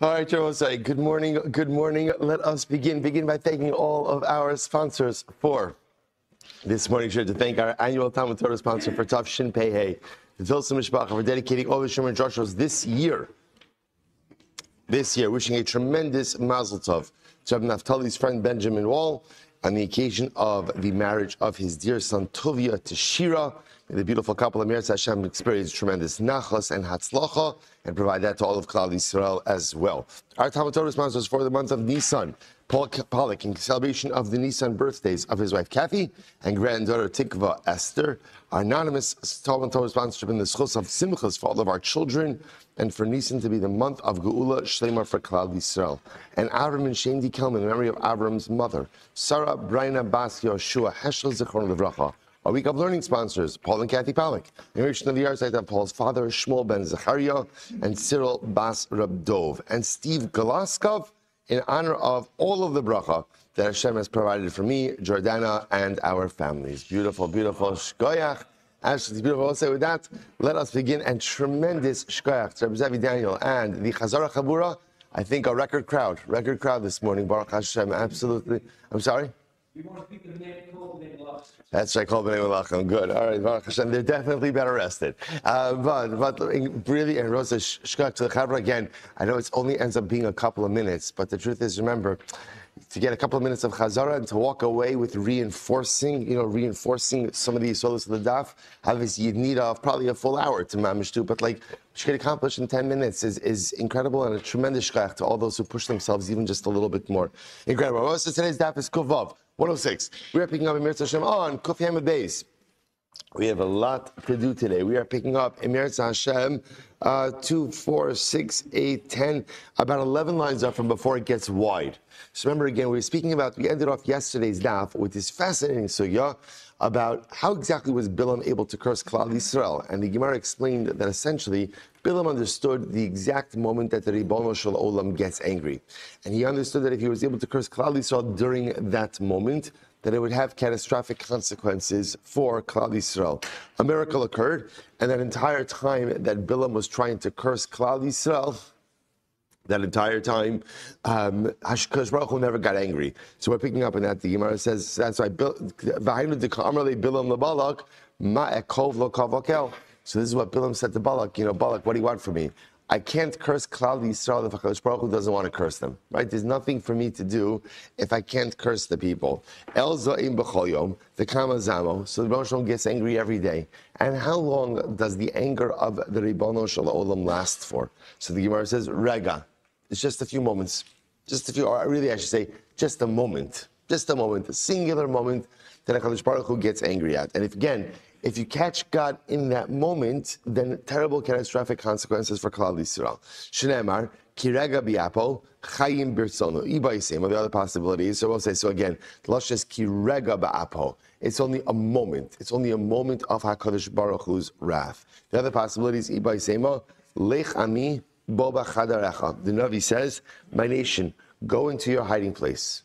All right, Jerosai, good morning. Good morning. Let us begin. Begin by thanking all of our sponsors for this morning. Sure to thank our annual Talmud Torah sponsor for Tav Shin Pei Hey, the Tilson Mishpacha, for dedicating all the Shemer Joshua's this year, wishing a tremendous Mazel Tov to Rabbi Naftali's friend Benjamin Wall on the occasion of the marriage of his dear son Tuvia to Shira. May the beautiful couple of Mir Hashem experience tremendous nachas and hatzlacha, and provide that to all of Klal Yisrael as well. Our Talmud Torah sponsors for the month of Nisan, Paul Pollack, in celebration of the Nisan birthdays of his wife Kathy and granddaughter Tikva Esther. Our anonymous Talmud Torah sponsorship in the schus of Simchas for all of our children, and for Nisan to be the month of Geula Shlema for Klal Yisrael. And Avram and Shendi Kelman, in memory of Avram's mother, Sarah Braina Bas Yoshua Heschel Zichron Levracha. Our week of learning sponsors, Paul and Kathy Pollack. In relation of the yard site of Paul's father, Shmuel ben Zechariah, and Cyril Bas Rabdov, and Steve Galaskov, in honor of all of the bracha that Hashem has provided for me, Jordana, and our families. Beautiful, beautiful. Shkoyach. Absolutely beautiful. I'll say with that, let us begin. And tremendous shkoyach to Rabbi Zevi Daniel and the Chazara Chabura. I think a record crowd this morning. Baruch Hashem, absolutely. I'm sorry? You want to speak of the name Kol B'nai Malach. That's right, Kol B'nai Malach. Good. All right, Baruch Hashem. They're definitely better rested. But really, and Rosa Shkak to the Chabra again, I know it only ends up being a couple of minutes, but the truth is, remember, to get a couple of minutes of Chazara and to walk away with reinforcing some of the solas of the daf, obviously you'd need probably a full hour to mamish to, but like what you can accomplish in 10 minutes is incredible, and a tremendous shkach to all those who push themselves even just a little bit more. Incredible. Also, today's daf is Kuvav 106. We are picking up Emir Hashem on Kuf Yamid Beis. We have a lot to do today. We are picking up Emir Hashem 2, 4, 6, 8, 10, about 11 lines up from before it gets wide. So remember again, we ended off yesterday's daf with this fascinating sugya about how exactly was Bilam able to curse Klal Yisrael. And the Gemara explained that essentially Bilam understood the exact moment that the Ribono Shel Olam gets angry. And he understood that if he was able to curse Klal Yisrael during that moment, that it would have catastrophic consequences for Klal Yisrael. A miracle occurred, and that entire time that Bilam was trying to curse Klal Yisrael, that entire time, Hashkadosh Baruch Hu never got angry. So we're picking up on that. The Gemara says that's why Bilam leBalak ma'ekov lo kavakel. So this is what Bilam said to Balak. Balak, what do you want from me? I can't curse Klal Yisrael if HaKadosh Baruch Hu doesn't want to curse them, right? There's nothing for me to do if I can't curse the people. El Za'im B'chol Yom, the Kama Zamo, so the Ribono gets angry every day. And how long does the anger of the Ribono Shel Olam last for? So the Gemara says, Rega. It's just a few moments. Or really I should say, just a moment. A singular moment that HaKadosh Baruch Hu gets angry at. And if you catch God in that moment, then terrible catastrophic consequences for Klal Yisrael. Shneimar, kirega biapo, chayim birsono. Ibayisem, or the other possibilities. So we'll say, so again, Lush is kirega ba'apo. It's only a moment. It's only a moment of HaKadosh Baruch Hu's wrath. The other possibilities, Ibayisema, lech ami boba chadarecha. The Navi says, my nation, go into your hiding place.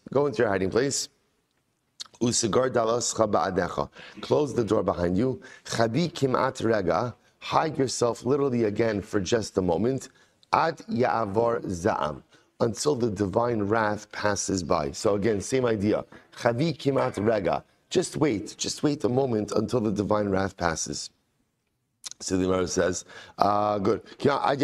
Usigar dalas chaba'adecha. Close the door behind you. Chabi kimat rega. Hide yourself literally again for just a moment. Ad ya'avor za'am. Until the divine wrath passes by. So again, same idea. Chabi kimat rega. Just wait a moment until the divine wrath passes. So the Gemara says, good. Emas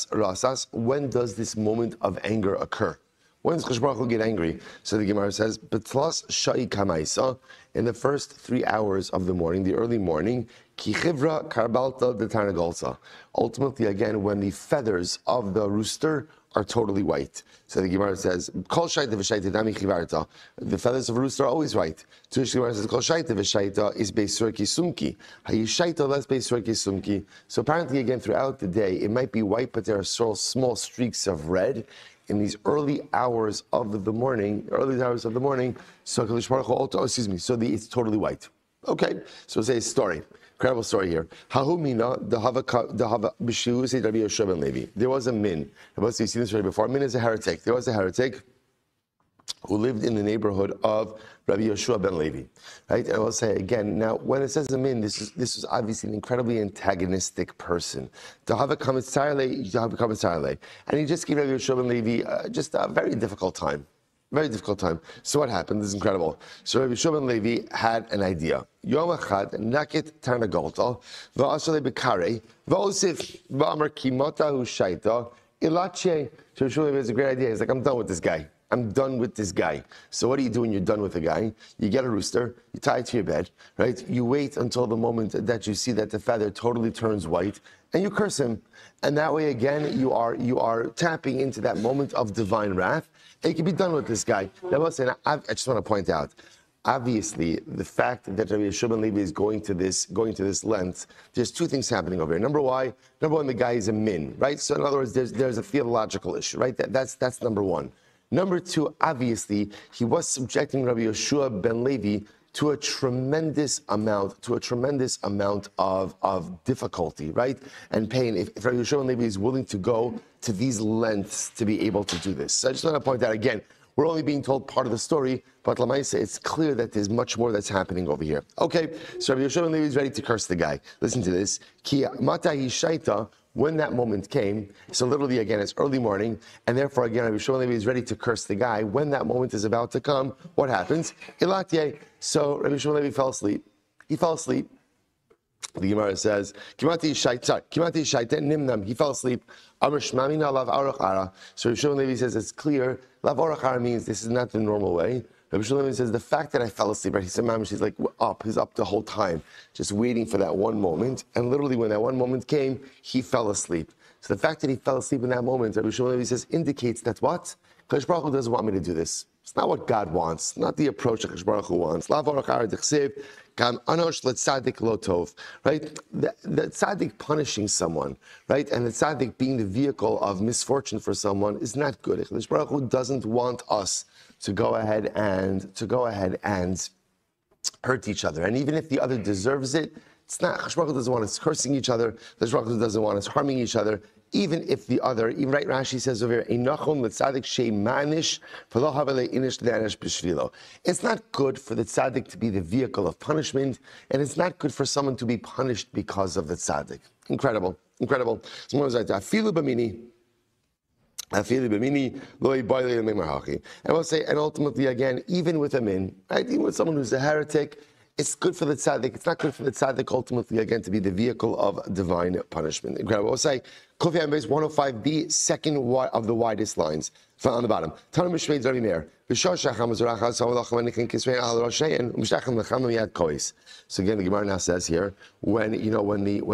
rasas. When does this moment of anger occur? When does Kadosh Baruch Hu get angry? So the Gemara says, Betlas Shai Kamaisa, in the first 3 hours of the morning, the early morning, Ki Chivra Karbalta de Tarnagolsa. Ultimately, again, when the feathers of the rooster are totally white. So the Gemara says, Kol Shaita V'Shaita Dami Chivarta. The feathers of a rooster are always white. So the Gemara says, Kol Shaita V'Shaita is Beisur Kisumki. Hayishaita less Beisur Kisumki. So apparently, again, throughout the day, it might be white, but there are small streaks of red in these early hours of the morning, so Kadosh Baruch Hu, so it's totally white. Okay, so say a story. Incredible story here. Hahumina, the Hava Bishu, say Rabbi Yeshua ben Levi. There was a min. You've seen this story before. Min is a heretic. There was a heretic who lived in the neighborhood of Rabbi Yehoshua ben Levi, right? And I will say again, now when it says Amin, this is obviously an incredibly antagonistic person. And he just gave Rabbi Yehoshua ben Levi just a very difficult time. Very difficult time. So what happened? This is incredible. So Rabbi Yehoshua ben Levi had an idea. Yom echad naket tarnagolta va'asale bekare va'osif va'amar kimota hu shaita ilache. So Rabbi Yehoshua ben Levi has a great idea. He's like, I'm done with this guy. I'm done with this guy. So what do you do when you're done with a guy? You get a rooster, you tie it to your bed, right? You wait until the moment that you see that the feather totally turns white, and you curse him. And that way, again, you are tapping into that moment of divine wrath, and you can be done with this guy. Now, listen, I just want to point out, obviously, the fact that Rabbi Yehoshua ben Levi is going to this length, there's two things happening over here. Number one, the guy is a min, right? So in other words, there's a theological issue, right? That's number one. Number two, obviously, he was subjecting Rabbi Yehoshua ben Levi to a tremendous amount of difficulty, right? And pain. If Rabbi Yehoshua ben Levi is willing to go to these lengths to be able to do this. So I just want to point out again, we're only being told part of the story, but Lamaisa, it's clear that there's much more that's happening over here. Okay, so Rabbi Yehoshua ben Levi is ready to curse the guy. Listen to this. Ki mata hishaita. When that moment came, so literally again, it's early morning, and therefore again, Rabbi Yehoshua ben Levi is ready to curse the guy. When that moment is about to come, what happens? Ilatye. So Rabbi Yehoshua ben Levi fell asleep. He fell asleep. The Gemara says, Kimati shaita nimnam. He fell asleep. Amar shmamina lav arach ara. So Rabbi Yehoshua ben Levi says it's clear. Lav arach ara means this is not the normal way. Rabbi Yehoshua ben Levi says the fact that I fell asleep, right? He said, Mamish, he's like up. He's up the whole time, just waiting for that one moment. And literally, when that one moment came, he fell asleep. So the fact that he fell asleep in that moment, Rabbi Yehoshua ben Levi says, indicates that what? Kadosh Baruch Hu doesn't want me to do this. It's not what God wants, not the approach that Kadosh Baruch Hu wants. Lav arach ara d'chsev. Right? The tzaddik punishing someone, right? And the tzaddik being the vehicle of misfortune for someone is not good. Kadosh Baruch Hu doesn't want us to go ahead and hurt each other. And even if the other deserves it, it's not. Kadosh Baruch Hu doesn't want us cursing each other. Kadosh Baruch Hu doesn't want us harming each other. Even if the other, even right, Rashi says over here, "Einachon letzaddik shei manish v'lo havele inish le'anish b'shvilo." It's not good for the tzaddik to be the vehicle of punishment, and it's not good for someone to be punished because of the tzaddik. Incredible, incredible. Afilu b'mini. And we'll say, and ultimately again, even with a min, right, even with someone who's a heretic, it's good for the tzaddik. It's not good for the tzaddik ultimately again to be the vehicle of divine punishment. Incredible. We'll say Kofi Ambase 105b, second of the widest lines on the bottom. Tanam Mishmeid Rabbi Meir. So again, the Gemara now says here, when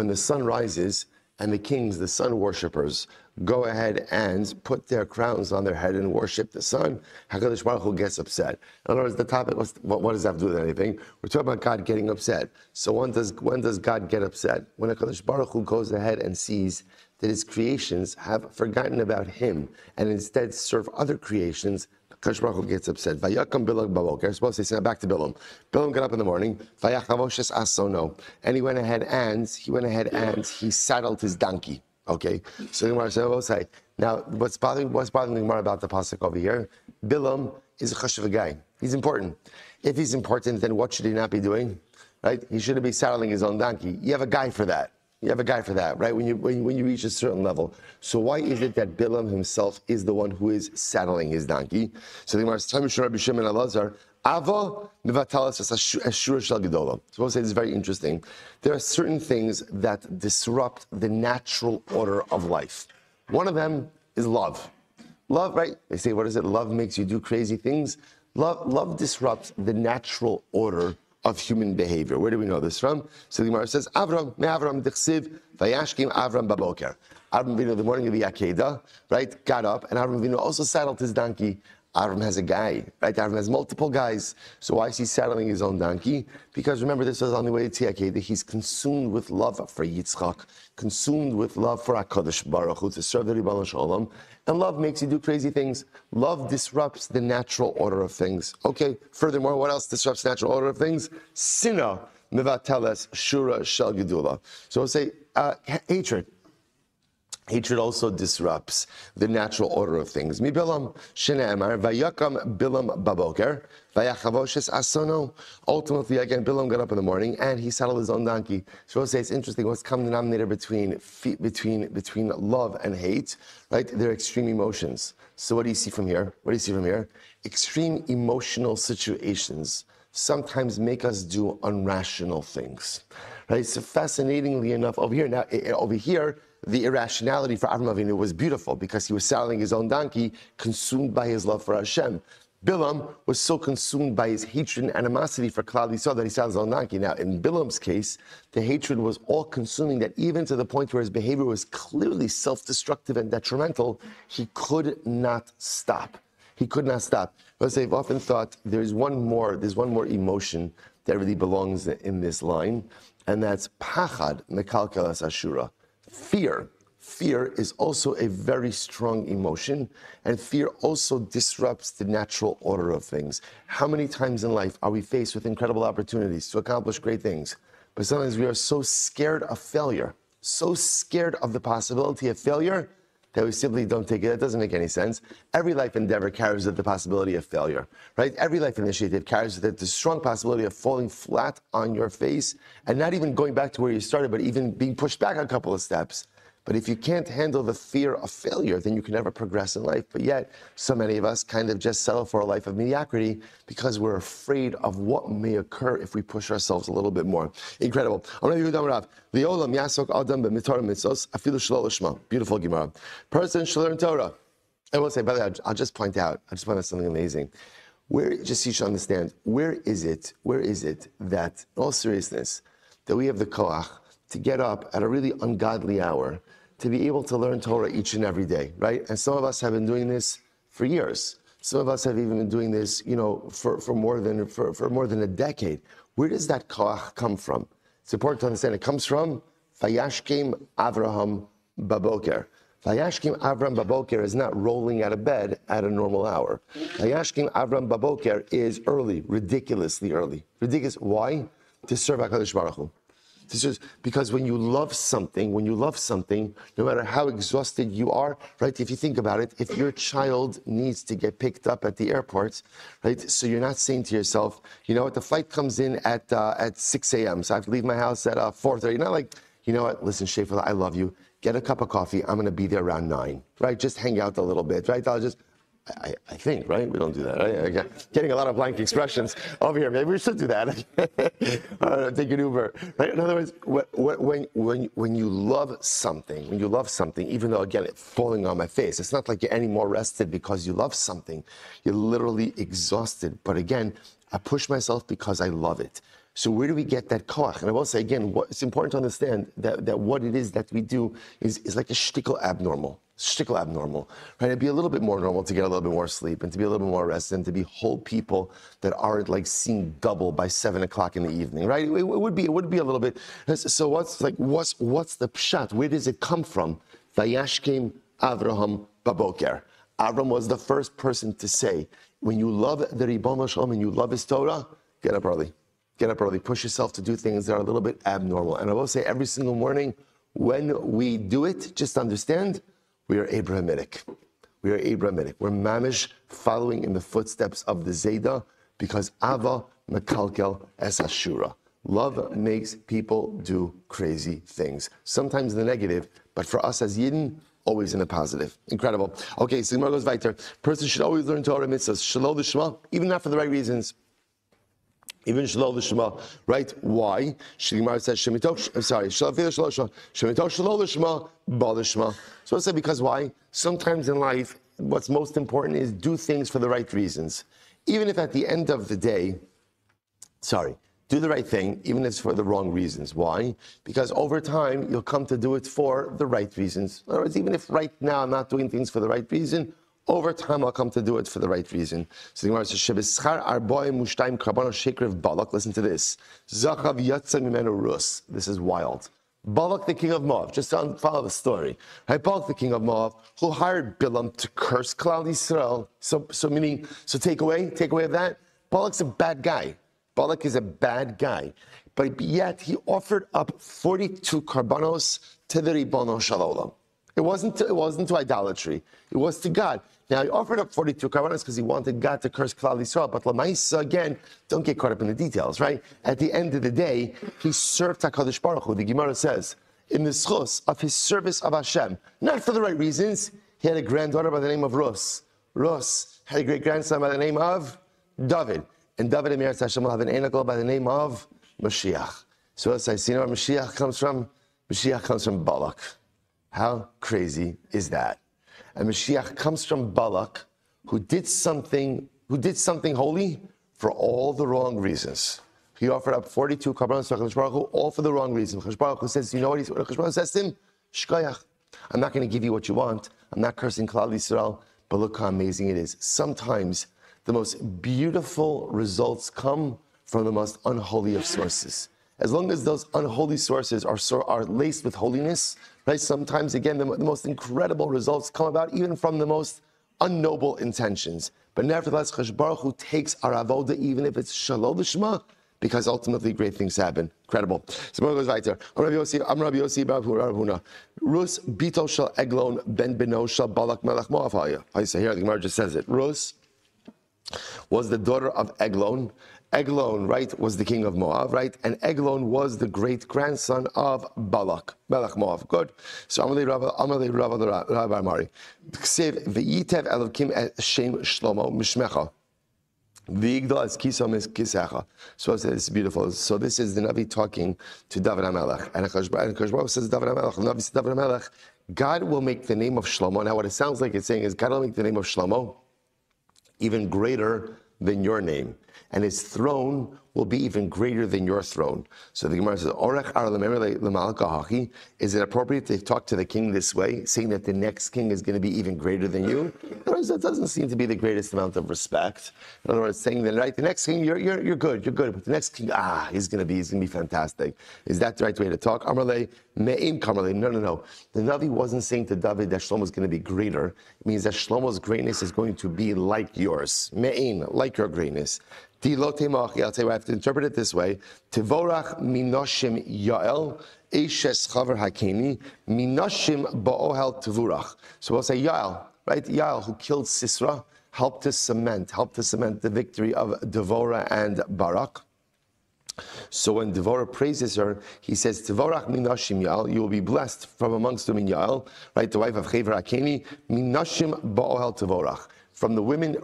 the sun rises and the kings, the sun worshippers, go ahead and put their crowns on their head and worship the sun, HaKadosh Baruch Hu gets upset. In other words, the topic was, what does that have to do with anything? We're talking about God getting upset. So when does God get upset? When HaKadosh Baruch Hu goes ahead and sees that his creations have forgotten about him and instead serve other creations, HaKadosh Baruch Hu gets upset. Vayakam Bilam Baboker. I'm supposed to say, back to Bilam. Bilam got up in the morning. Vayachavoshes asono. And he went ahead and he saddled his donkey. Okay, so the Gemara says, now what's bothering the Gemara about the pasuk over here? Bilam is a chashuv guy. He's important. If he's important, then what should he not be doing? Right? He shouldn't be saddling his own donkey. You have a guy for that. Right? When you reach a certain level. So why is it that Bilam himself is the one who is saddling his donkey? So the Gemara says, Rabbi Shimon Elazar, Ava mevatalas ashura shel gedola. So we'll say this is very interesting. There are certain things that disrupt the natural order of life. One of them is love. Love, right? They say, what is it? Love makes you do crazy things. Love disrupts the natural order of human behavior. Where do we know this from? So the Gemara says, Avram dichsiv vayashkim Avram baboker. Avram Avinu, the morning of the Akedah, right, got up, and Avram Avinu also saddled his donkey. Avram has a guy, right? Avram has multiple guys. So why is he saddling his own donkey? Because remember, this was on the way to Tziyakeda. He's consumed with love for Yitzchak, consumed with love for HaKadosh Baruch Hu, to serve the Ribono Shel Olam. And love makes you do crazy things. Love disrupts the natural order of things. Okay, furthermore, what else disrupts the natural order of things? Sinna mevateles shura shel gedula. So we'll say hatred. Hatred also disrupts the natural order of things. Mi Bilam shene'emar vayakam Bilam baboker vayachavoshes asono. Ultimately, again, Bilam got up in the morning and he saddled his own donkey. So we'll say it's interesting what's common denominator between love and hate, right? They're extreme emotions. So what do you see from here? What do you see from here? Extreme emotional situations sometimes make us do irrational things, right? So fascinatingly enough, over here, the irrationality for Avram Avinu was beautiful because he was saddling his own donkey, consumed by his love for Hashem. Bilam was so consumed by his hatred and animosity for Klal Yisrael that he saddled his own donkey. Now, in Bilam's case, the hatred was all-consuming, that even to the point where his behavior was clearly self-destructive and detrimental, he could not stop. He could not stop. Because they've often thought there's one more emotion that really belongs in this line, and that's pachad mekalkel as ashura. Fear. Fear is also a very strong emotion, and fear also disrupts the natural order of things. How many times in life are we faced with incredible opportunities to accomplish great things, but sometimes we are so scared of failure, so scared of the possibility of failure, that we simply don't take it. That doesn't make any sense. Every life endeavor carries with the possibility of failure, right? Every life initiative carries with it the strong possibility of falling flat on your face and not even going back to where you started, but even being pushed back a couple of steps. But if you can't handle the fear of failure, then you can never progress in life. But yet, so many of us kind of just settle for a life of mediocrity because we're afraid of what may occur if we push ourselves a little bit more. Incredible. Beautiful Gemara. Person should learn Torah. I will say, by the way, I'll just point out something amazing. Just so you should understand, where is it that, in all seriousness, that we have the koach to get up at a really ungodly hour to be able to learn Torah each and every day, right? And some of us have been doing this for years. Some of us have even been doing this, for more than a decade. Where does that koach come from? It's important to understand. It comes from Vayashkem Avraham Baboker. Vayashkem Avram Baboker is not rolling out of bed at a normal hour. Vayashkem Avram Baboker is early, ridiculously early. Ridiculous. Why? To serve HaKadosh Baruch Hu. This is because when you love something, no matter how exhausted you are, right? If you think about it, if your child needs to get picked up at the airport, right? So you're not saying to yourself, you know what, the flight comes in at 6 a.m., so I have to leave my house at 4:30. You're not like, you know what, listen, Schaefer, I love you. Get a cup of coffee. I'm going to be there around 9, right? Just hang out a little bit, right? I think, right? We don't do that. Right? Getting a lot of blank expressions over here. Maybe we should do that. Take an Uber. Right? In other words, when you love something, even though, again, it's falling on my face, it's not like you're any more rested because you love something. You're literally exhausted. But again, I push myself because I love it. So where do we get that koach? And I will say again, it's important to understand that what it is that we do is like a shtickle abnormal, right? It'd be a little bit more normal to get a little bit more sleep and to be a little bit more rested and to be whole people that aren't like seeing double by 7 o'clock in the evening, right? It would be a little bit. So what's the pshat? Where does it come from? Vayashkem Avraham Baboker. Avram was the first person to say, when you love the Ribono Shel Olam and you love his Torah, get up early. Get up early. Push yourself to do things that are a little bit abnormal. And I will say every single morning, when we do it, just understand, we are Abrahamic. We're mamish following in the footsteps of the Zayda because Ava Mekalkel Es Ashura. Love makes people do crazy things. Sometimes in the negative, but for us as Yidden, always in the positive. Incredible. Okay, so Gemara goes weiter. Person should always learn Torah mitzvahs. Shalom l'shma, even not for the right reasons. Even Shalom l'shma, right? Why? Gemara says Shemitoch Shalom l'shma, Ba l'shma. So I say because why? Sometimes in life, what's most important is do things for the right reasons. Even if at the end of the day, do the right thing, even if it's for the wrong reasons. Why? Because over time, you'll come to do it for the right reasons. In other words, even if right now I'm not doing things for the right reason, over time I'll come to do it for the right reason. So the Gemara says, Shebeschar arboim mushtayim karbanos shekrev Balak. Listen to this. Zachav yatsa mimenu rus. This is wild. Balak, the king of Moab, just to follow the story. Right? Balak, the king of Moab, who hired Bilam to curse Klal Yisrael. So take away of that. Balak's a bad guy. Balak is a bad guy. But yet he offered up 42 karbanos to the Ribono Shel Olam. It wasn't to idolatry. It was to God. Now, he offered up 42 karbanos because he wanted God to curse Klal Yisrael. But Lamaisa, again, don't get caught up in the details, right? At the end of the day, he served HaKadosh Baruch Hu. The Gemara says, in the schos of his service of Hashem, not for the right reasons. He had a granddaughter by the name of Rus. Rus had a great-grandson by the name of David. And David and Meretz Hashem will have an anacle by the name of Mashiach. So as I see, you know where Mashiach comes from? Mashiach comes from Balak. How crazy is that? And Mashiach comes from Balak, who did something holy for all the wrong reasons. He offered up 42 karbanos to HaKadosh Baruch Hu, all for the wrong reason. HaKadosh Baruch Hu says, you know what HaKadosh Baruch Hu says to him? Shkoyach. I'm not going to give you what you want. I'm not cursing Klal Yisrael, but look how amazing it is. Sometimes the most beautiful results come from the most unholy of sources. As long as those unholy sources are laced with holiness, right? Sometimes, again, the most incredible results come about even from the most unnoble intentions. But nevertheless, Chaj Baruch Hu takes our avoda, even if it's shalom l'shma, because ultimately great things happen. Incredible. So it goes weiter. I'm Rabbi Yossi Bar Huna. Rus bito shel Eglon ben beno shel Balak melech Moav. I say here, the Gemara just says it. Rus was the daughter of Eglon. Eglon, right, was the king of Moab, right? And Eglon was the great-grandson of Balak, Melech Moab. Good. So Amalei Rabbi Amari. Ksev v'yitev Elokim Shem Shlomo Mishmecha. V'yigdal es kisom es kisecha. So it's beautiful. So this is the Navi talking to David HaMelech. And Akash Baruch says David HaMelech. The Navi says David HaMelech. God will make the name of Shlomo. Now what it sounds like it's saying is God will make the name of Shlomo even greater than your name. And his throne will be even greater than your throne. So the Gemara says, is it appropriate to talk to the king this way, saying that the next king is going to be even greater than you? In other words, that doesn't seem to be the greatest amount of respect. In other words, saying that, right, the next king, you're good, but the next king, he's going to be fantastic. Is that the right way to talk? Amarle, me'im kamarle. No. The Navi wasn't saying to David that Shlomo is going to be greater. It means that Shlomo's greatness is going to be like yours. Me'im, like your greatness. I'll tell you what, I have to interpret it this way. Tivorach minoshim Yael, Eshes Chaver Hakeni, minoshim ba'ohel Tivurach. So we'll say Yael, right? Yael, who killed Sisra, helped to cement the victory of Devorah and Barak. So when Devorah praises her, he says, Tivorach minoshim Yael, you will be blessed from amongst them in Yael, right? The wife of Chaver Hakeni, minoshim ba'ohel Tivorach. From the women,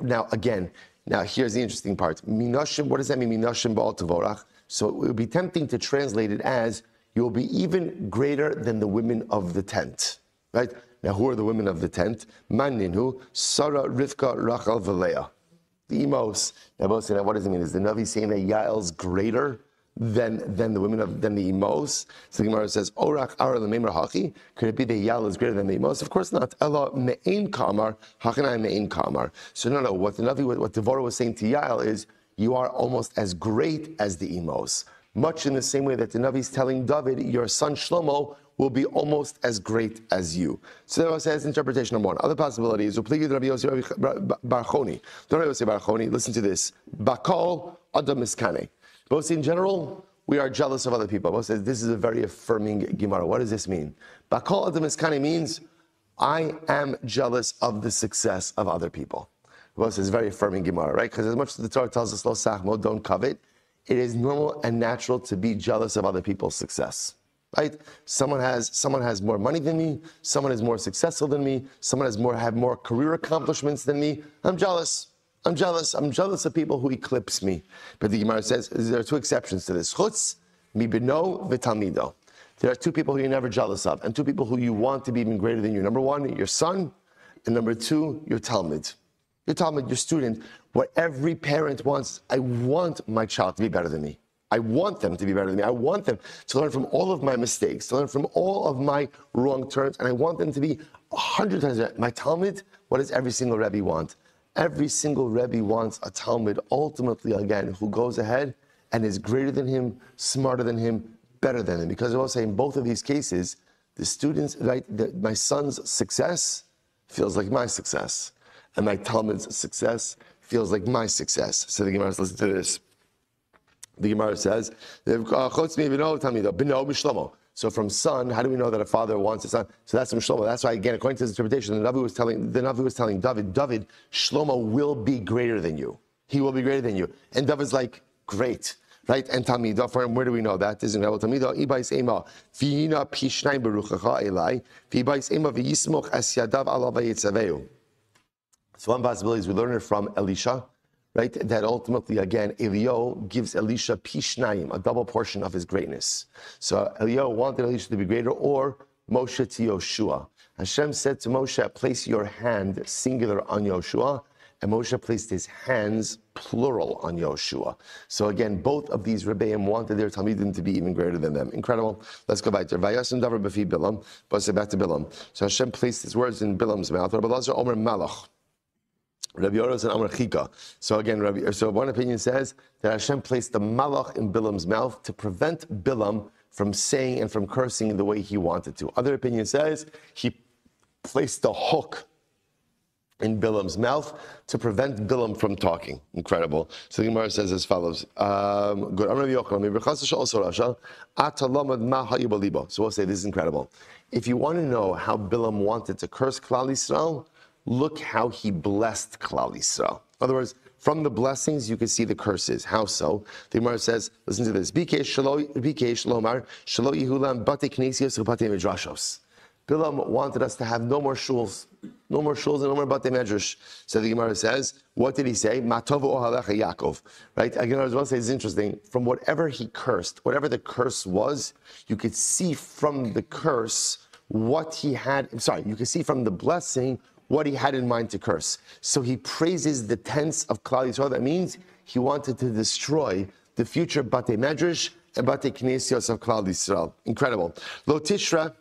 now here's the interesting part. Minashim, what does that mean? Minashim ba'al tevorach. So it would be tempting to translate it as, you will be even greater than the women of the tent. Right? Now who are the women of the tent? Maninhu, Sarah, Rivka, Rachel, Veleah. The Emos. Now what does it mean? Is the Navi saying that Yael's greater than the Emos? So the Gemara says, Orach ara l'meimer hachi. Could it be that Yael is greater than the Emos? Of course not. Ella me'ein kamar, hachanai me'ein kamar. So no. What Devorah was saying to Yael is, you are almost as great as the Emos. Much in the same way that the Navi is telling David, your son Shlomo will be almost as great as you. So that was his interpretation number one. Other possibility is, Rabbi Yossi Bar Choni. Listen to this. Bakal adam miskane. Both in general, we are jealous of other people. Both says this is a very affirming Gemara. What does this mean? Bakal adam miskane means I am jealous of the success of other people. Both says very affirming Gemara, right? Because as much as the Torah tells us, lo sachmo, don't covet, it is normal and natural to be jealous of other people's success. Right? Someone has more money than me. Someone is more successful than me. Someone has more career accomplishments than me. I'm jealous. I'm jealous of people who eclipse me. But the Gemara says there are two exceptions to this. Chutz mi beno v'talmido. There are two people who you're never jealous of, and two people who you want to be even greater than you. Number one, your son, and number two, your Talmud. Your Talmud, your student. What every parent wants, I want my child to be better than me. I want them to be better than me. I want them to learn from all of my mistakes, to learn from all of my wrong turns, and I want them to be 100 times better. My Talmud, what does every single Rebbe want? Every single Rebbe wants a Talmud, ultimately, again, who goes ahead and is greater than him, smarter than him, better than him. Because I will say in both of these cases, the students, right, my son's success feels like my success, and my Talmud's success feels like my success. So the Gemara, let's listen to this. The Gemara says, So from son, how do we know that a father wants a son? So that's from Shlomo. That's why, again, according to his interpretation, the Navi was telling David, Shlomo will be greater than you. He will be greater than you. And David's like, great. Right? And Talmidah, for him, where do we know that? This is in Talmidah, Ibais Ema, V'hina Pishnai Beruchacha Elai, V'ibais Ema V'yismoch Es Yadav Alav Yitzaveu. So one possibility is we learn it from Elisha, right? That ultimately, again, Eliyahu gives Elisha Pishnayim, a double portion of his greatness. So Eliyahu wanted Elisha to be greater, or Moshe to Yoshua. Hashem said to Moshe, place your hand, singular, on Yoshua, and Moshe placed his hands, plural, on Yoshua. So again, both of these Rebbeim wanted their Talmidim to be even greater than them. Incredible. Let's go back to Vayasim Davar B'fi Bilam, but back to Bilam. So Hashem placed his words in Bilam's mouth. Rabbi Lazar Omer Malach. Rabbi Yoros and Amar Chika. So again, so one opinion says that Hashem placed the Malach in Bilam's mouth to prevent Bilam from saying and from cursing the way he wanted to. Other opinion says he placed the hook in Bilam's mouth to prevent Bilam from talking. Incredible. So the Gemara says as follows. Good. So we'll say this is incredible. If you want to know how Bilam wanted to curse Klal Yisrael, look how he blessed Klal Yisrael. In other words, from the blessings, you can see the curses. How so? The Gemara says, listen to this. Bilam wanted us to have no more shuls and no more batei medrash. So the Gemara says, what did he say? Matovu ohalecha Yaakov. Right? Again, I was going to say, it's interesting. From whatever he cursed, whatever the curse was, you could see from the curse what he had. You could see from the blessing what he had in mind to curse. So he praises the tents of Klal Yisrael. That means he wanted to destroy the future batei medrash and batei knesios of Klal Yisrael. Incredible. Lo tishra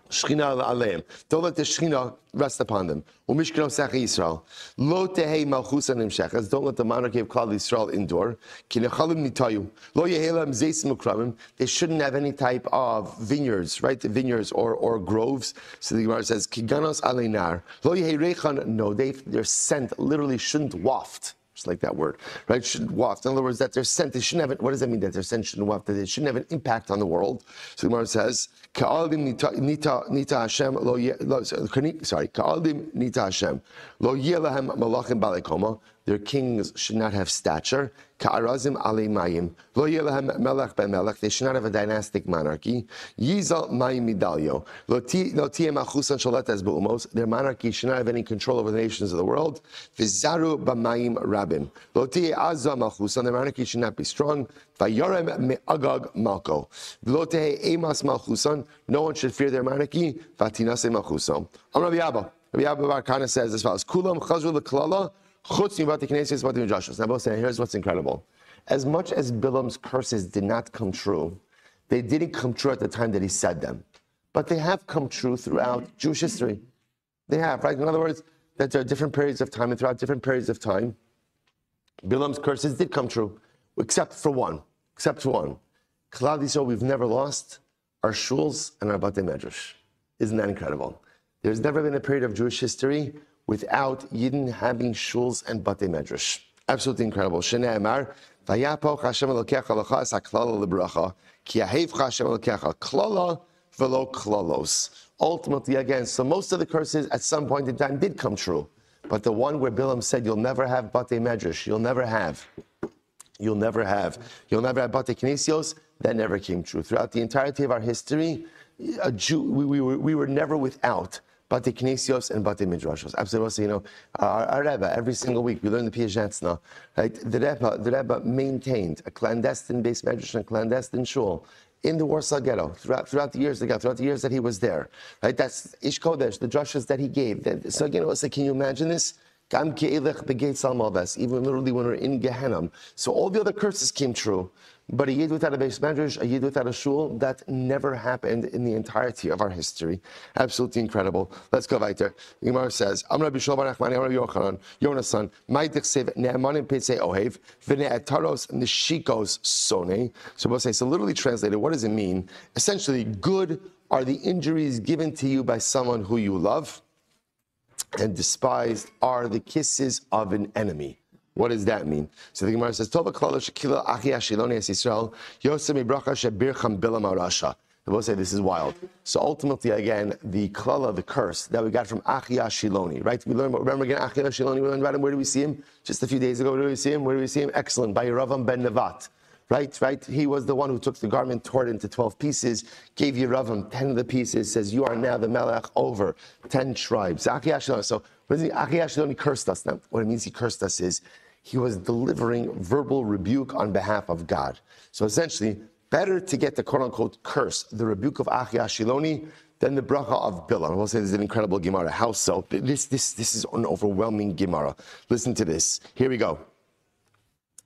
Shechina aleim. Don't let the Shechina rest upon them. Umishkino Secha Yisrael. Lo tehei malchusa nimshechas. Don't let the monarchy of Klal Yisrael endure. Ki nechalim nitayu. Lo yehelam zeisim ukramim. They shouldn't have any type of vineyards, right? Vineyards or groves. So the Gemara says, Ki ganos aleinar. Lo yehei reichan. No, their scent literally shouldn't waft. Just like that word, right? Shouldn't waft. In other words, that their scent, they shouldn't have. What does that mean? That their scent shouldn't waft. That it shouldn't have an impact on the world. So the Gemara says, "Ka'alim nita Hashem lo sorry, Ka'alim nita Hashem lo yelahem malachim balekoma." Their kings should not have stature. Ka'arazim alei mayim lo yelahem melech ben melech. They should not have a dynastic monarchy. Yizal mayim midalyo lo tiyeh machusan sholetes be'umos. Their monarchy should not have any control over the nations of the world. V'zaru b'mayim rabim lo tiyeh azza machusan. Their monarchy should not be strong. V'yorem me'agag malko lo tiyeh emas malchusan. No one should fear their monarchy. V'tinase malchusan. Rabbi Abba Bar Kana says as follows: Kulam chazru l'klala. Now, both saying, here's what's incredible. As much as Bilam's curses did not come true, they didn't come true at the time that he said them. But they have come true throughout Jewish history. They have, right? In other words, that there are different periods of time, and throughout different periods of time, Bilam's curses did come true, except for one. Klal Yisrael, we've never lost our shuls and our batei medrash. Isn't that incredible? There's never been a period of Jewish history without Yidden having shuls and batei medrash. Absolutely incredible. Shnei Amar, Vayapoch Hashem Elokecha Lecha Es HaKlala Lebracha, Ki Yahevcha Hashem Elokecha Klala V'lo Klalos. Ultimately, again, so most of the curses at some point in time did come true. But the one where Bilam said, you'll never have batei medrash, you'll never have batei knesios, that never came true. Throughout the entirety of our history, we were never without batei knesios and batei midrashos. Absolutely, our Rebbe, every single week, we learn the Piazetzna, right? The Rebbe maintained a clandestine base medrash and a clandestine shul in the Warsaw Ghetto throughout the years that he was there, right? That's Ish Kodesh, the drushes that he gave. So again, can you imagine this? Even literally when we're in Gehenna. So all the other curses came true. But a yid without a base medrash, a yid without a shul, that never happened in the entirety of our history. Absolutely incredible. Let's go weiter. The Gemara says, Amar Rabbi Shlomo bar Nachmani, Amar Rabbi Yochanan, Yonasan, Mai Dichsev Ne'emanim Peitzei Ohev, V'ne'etaros Neshikos Sone. So we'll say, so literally translated, what does it mean? Essentially, good are the injuries given to you by someone who you love, and despised are the kisses of an enemy. What does that mean? So the Gemara says, Tova klala shekila achi ashiloni es Yisrael, yosem ibracha shebircham bilam arasha. They both say this is wild. So ultimately, again, the klala, the curse that we got from Achia Shiloni, right? We learned, remember again, Achia Shiloni, we learned about him. Where do we see him? Just a few days ago, where do we see him? Where do we see him? Excellent, by Yeravam ben Nevat. Right? He was the one who took the garment, tore it into 12 pieces, gave Yeravam 10 of the pieces, says, you are now the Melech over 10 tribes. Achia Shiloni. So what does he, Achia Shiloni cursed us. Now, what it means he cursed us is, he was delivering verbal rebuke on behalf of God. So essentially, better to get the quote-unquote curse, the rebuke of Achia Shiloni, than the bracha of Bilam. I will say this is an incredible Gemara. How so? This is an overwhelming Gemara. Listen to this. Here we go.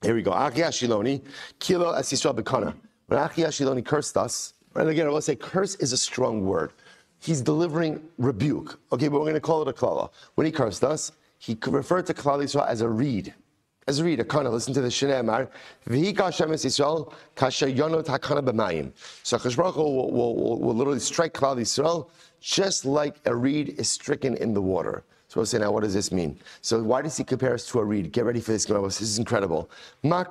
Achia Shiloni, kilo es Yisrael bekana. When Achia Shiloni cursed us, and again, I will say curse is a strong word. He's delivering rebuke. Okay, but we're going to call it a klala. When he cursed us, he referred to Klal Yisrael as a reed. As a reed, a kana. Listen to the Shnei Amar. V'hika Hashem es Yisrael kasher yonot hakana b'mayim. So Hakadosh Baruch Hu will literally strike Klal Yisrael just like a reed is stricken in the water. So we'll say, now what does this mean? So why does he compare us to a reed? Get ready for this. This is incredible. So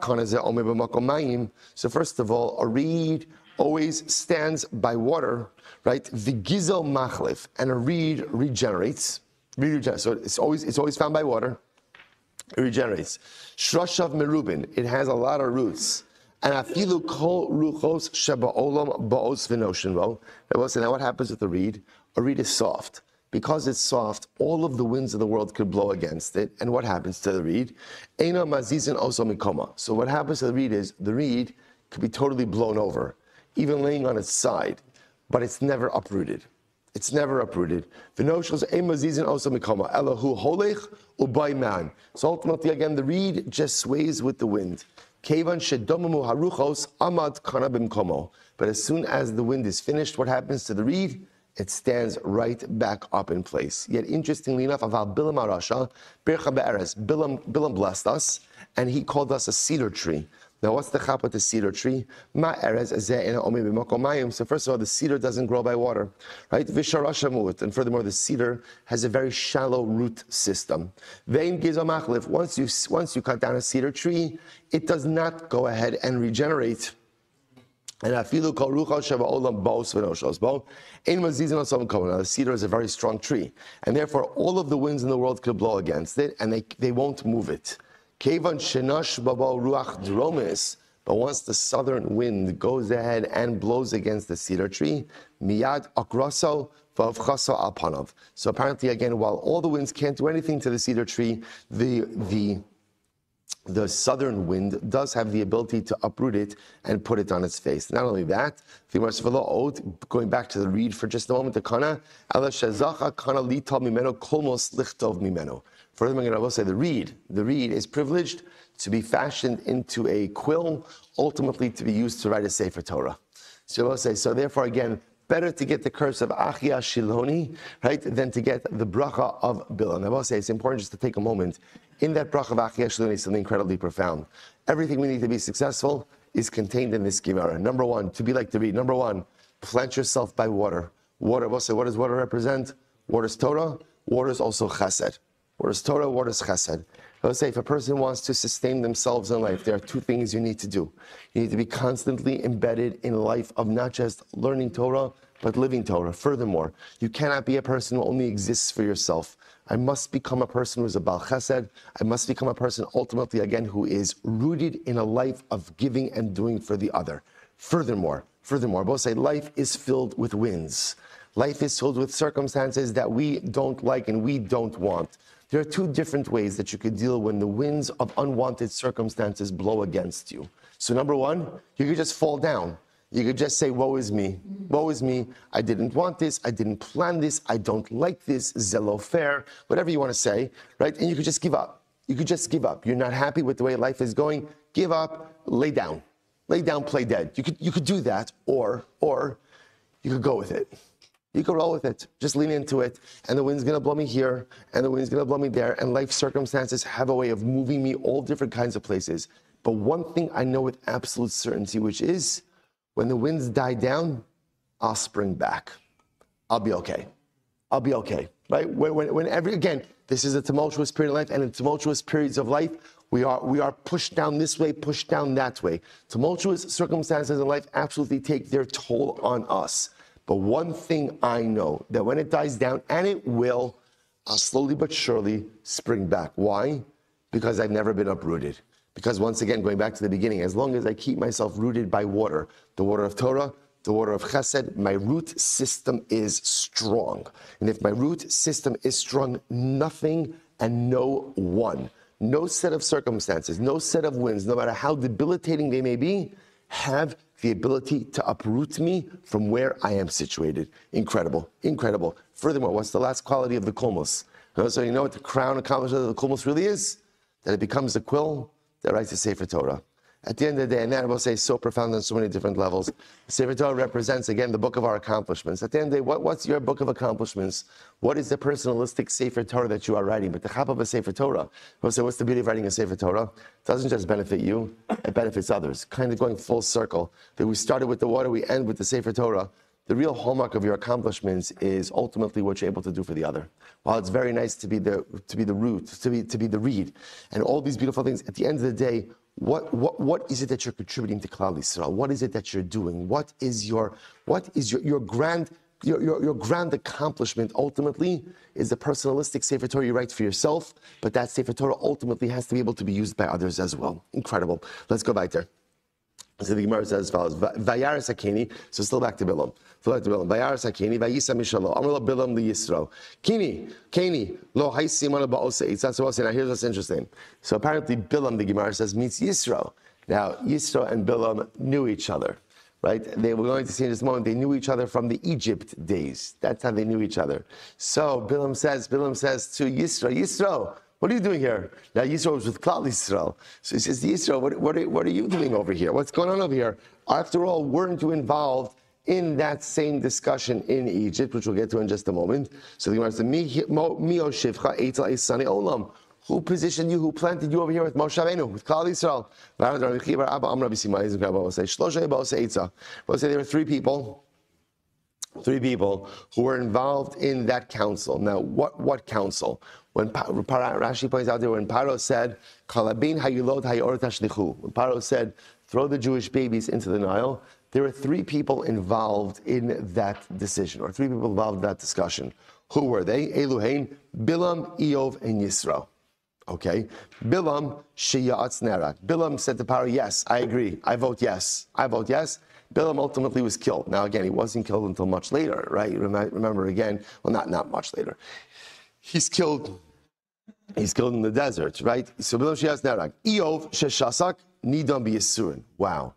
first of all, a reed always stands by water, right? The gizel machlif, and a reed regenerates. So it's always found by water. It regenerates. Shrashav merubin, it has a lot of roots. And afilu kol ruchos sheba'olam ba'os v'noshenro. Now what happens with the reed? A reed is soft. Because it's soft, all of the winds of the world could blow against it. And what happens to the reed? Eina mazizin oso mikoma. So what happens to the reed is the reed could be totally blown over, even laying on its side, but it's never uprooted. It's never uprooted. So ultimately, again, the reed just sways with the wind. But as soon as the wind is finished, what happens to the reed? It stands right back up in place. Yet, interestingly enough, Bilam blessed us, and he called us a cedar tree. Now, what's the chap with the cedar tree? So first of all, the cedar doesn't grow by water, right? And furthermore, the cedar has a very shallow root system. Once you cut down a cedar tree, it does not go ahead and regenerate. And now, the cedar is a very strong tree, and therefore all of the winds in the world could blow against it, and they won't move it. But once the southern wind goes ahead and blows against the cedar tree, miyad akraso v'avchaso al panav. So apparently, again, while all the winds can't do anything to the cedar tree, the southern wind does have the ability to uproot it and put it on its face. Not only that, going back to the reed for just a moment, the kana, furthermore, I will say the reed is privileged to be fashioned into a quill, ultimately to be used to write a Sefer Torah. So I will say, so therefore again, better to get the curse of Achia Shiloni, right, than to get the bracha of Bilam. I will say it's important just to take a moment. In that bracha of Achia Shiloni is something incredibly profound. Everything we need to be successful is contained in this Gemara. Number one, to be like the reed. Number one, plant yourself by water. Water, we'll say, what does water represent? Water is Torah, water is also chesed. Water is Torah, water is chesed. Let's say if a person wants to sustain themselves in life, there are two things you need to do. You need to be constantly embedded in a life of not just learning Torah, but living Torah. Furthermore, you cannot be a person who only exists for yourself. I must become a person who is a Baal Chesed. I must become a person ultimately, again, who is rooted in a life of giving and doing for the other. Furthermore, both say life is filled with winds. Life is filled with circumstances that we don't like and we don't want. There are two different ways that you could deal when the winds of unwanted circumstances blow against you. So number one, you could just fall down. You could just say, woe is me. Woe is me. I didn't want this. I didn't plan this. I don't like this. Zelo fair. Whatever you want to say, right? And you could just give up. You could just give up. You're not happy with the way life is going. Give up. Lay down. Lay down, play dead. You could do that, or you could go with it. You can roll with it. Just lean into it. And the wind's going to blow me here, and the wind's going to blow me there, and life circumstances have a way of moving me all different kinds of places. But one thing I know with absolute certainty, which is when the winds die down, I'll spring back. I'll be okay. I'll be okay. Right? Again, this is a tumultuous period of life, and in tumultuous periods of life, We are pushed down this way, pushed down that way. Tumultuous circumstances in life absolutely take their toll on us. But one thing I know, that when it dies down, and it will, I'll slowly but surely spring back. Why? Because I've never been uprooted. Because once again, going back to the beginning, as long as I keep myself rooted by water, the water of Torah, the water of Chesed, my root system is strong. And if my root system is strong, nothing and no one, no set of circumstances, no set of winds, no matter how debilitating they may be, have the ability to uproot me from where I am situated. Incredible, incredible. Furthermore, what's the last quality of the Kulmus? So you know what the crown accomplishment of the Kulmus really is? That it becomes the quill that writes the Sefer Torah. At the end of the day, and that will say so profound on so many different levels. The Sefer Torah represents, again, the book of our accomplishments. At the end of the day, what's your book of accomplishments? What is the personalistic Sefer Torah that you are writing? But the chap of a Sefer Torah, we'll say, what's the beauty of writing a Sefer Torah? It doesn't just benefit you, it benefits others. Kind of going full circle. That we started with the water, we end with the Sefer Torah. The real hallmark of your accomplishments is ultimately what you're able to do for the other. While it's very nice to be the root, to be the reed, and all these beautiful things, at the end of the day, what is it that you're contributing to Klal Yisrael? What is it that you're doing? What is your grand accomplishment ultimately is the personalistic Sefer Torah you write for yourself, but that Sefer Torah ultimately has to be able to be used by others as well. Incredible. Let's go back there. So the Gemara says as follows: Vayaris Hakini. So still back to Bilam. Vayaris Hakini. Vayisa Mishalo. Amrlo Bilam liyisro. Kini lo haisimana ba'oseitz. That's what I say. Now here's what's interesting. So apparently Bilam, the Gemara says, meets Yisro. Now Yisro and Bilam knew each other, right? They were going to see in this moment. They knew each other from the Egypt days. That's how they knew each other. So Bilam says to Yisro, what are you doing here? Now Yisro was with Klal Yisrael. So he says, Yisro, what are you doing over here? What's going on over here? After all, weren't you involved in that same discussion in Egypt, which we'll get to in just a moment? So the Gemara says, Mi oshivcha eitel esani olam. Who positioned you? Who planted you over here with Moshe Rabbeinu, with Klal Yisrael? We'll say there were three people who were involved in that council. Now, what council? When Rashi points out there, when Paro said, when Paro said, throw the Jewish babies into the Nile, there were three people involved in that decision, or three people involved in that discussion. Who were they? Eluhain, Bilam, Eov, and Yisro. Okay, Bilam sheyatz nerak. Bilam said to Paro, yes, I agree. I vote yes. Bilam ultimately was killed. Now again, he wasn't killed until much later, right? Remember again, well, not much later. He's killed in the desert, right? So Bilam sheyatz nerak. Eov sheshasak nidam b'yisurin. Wow,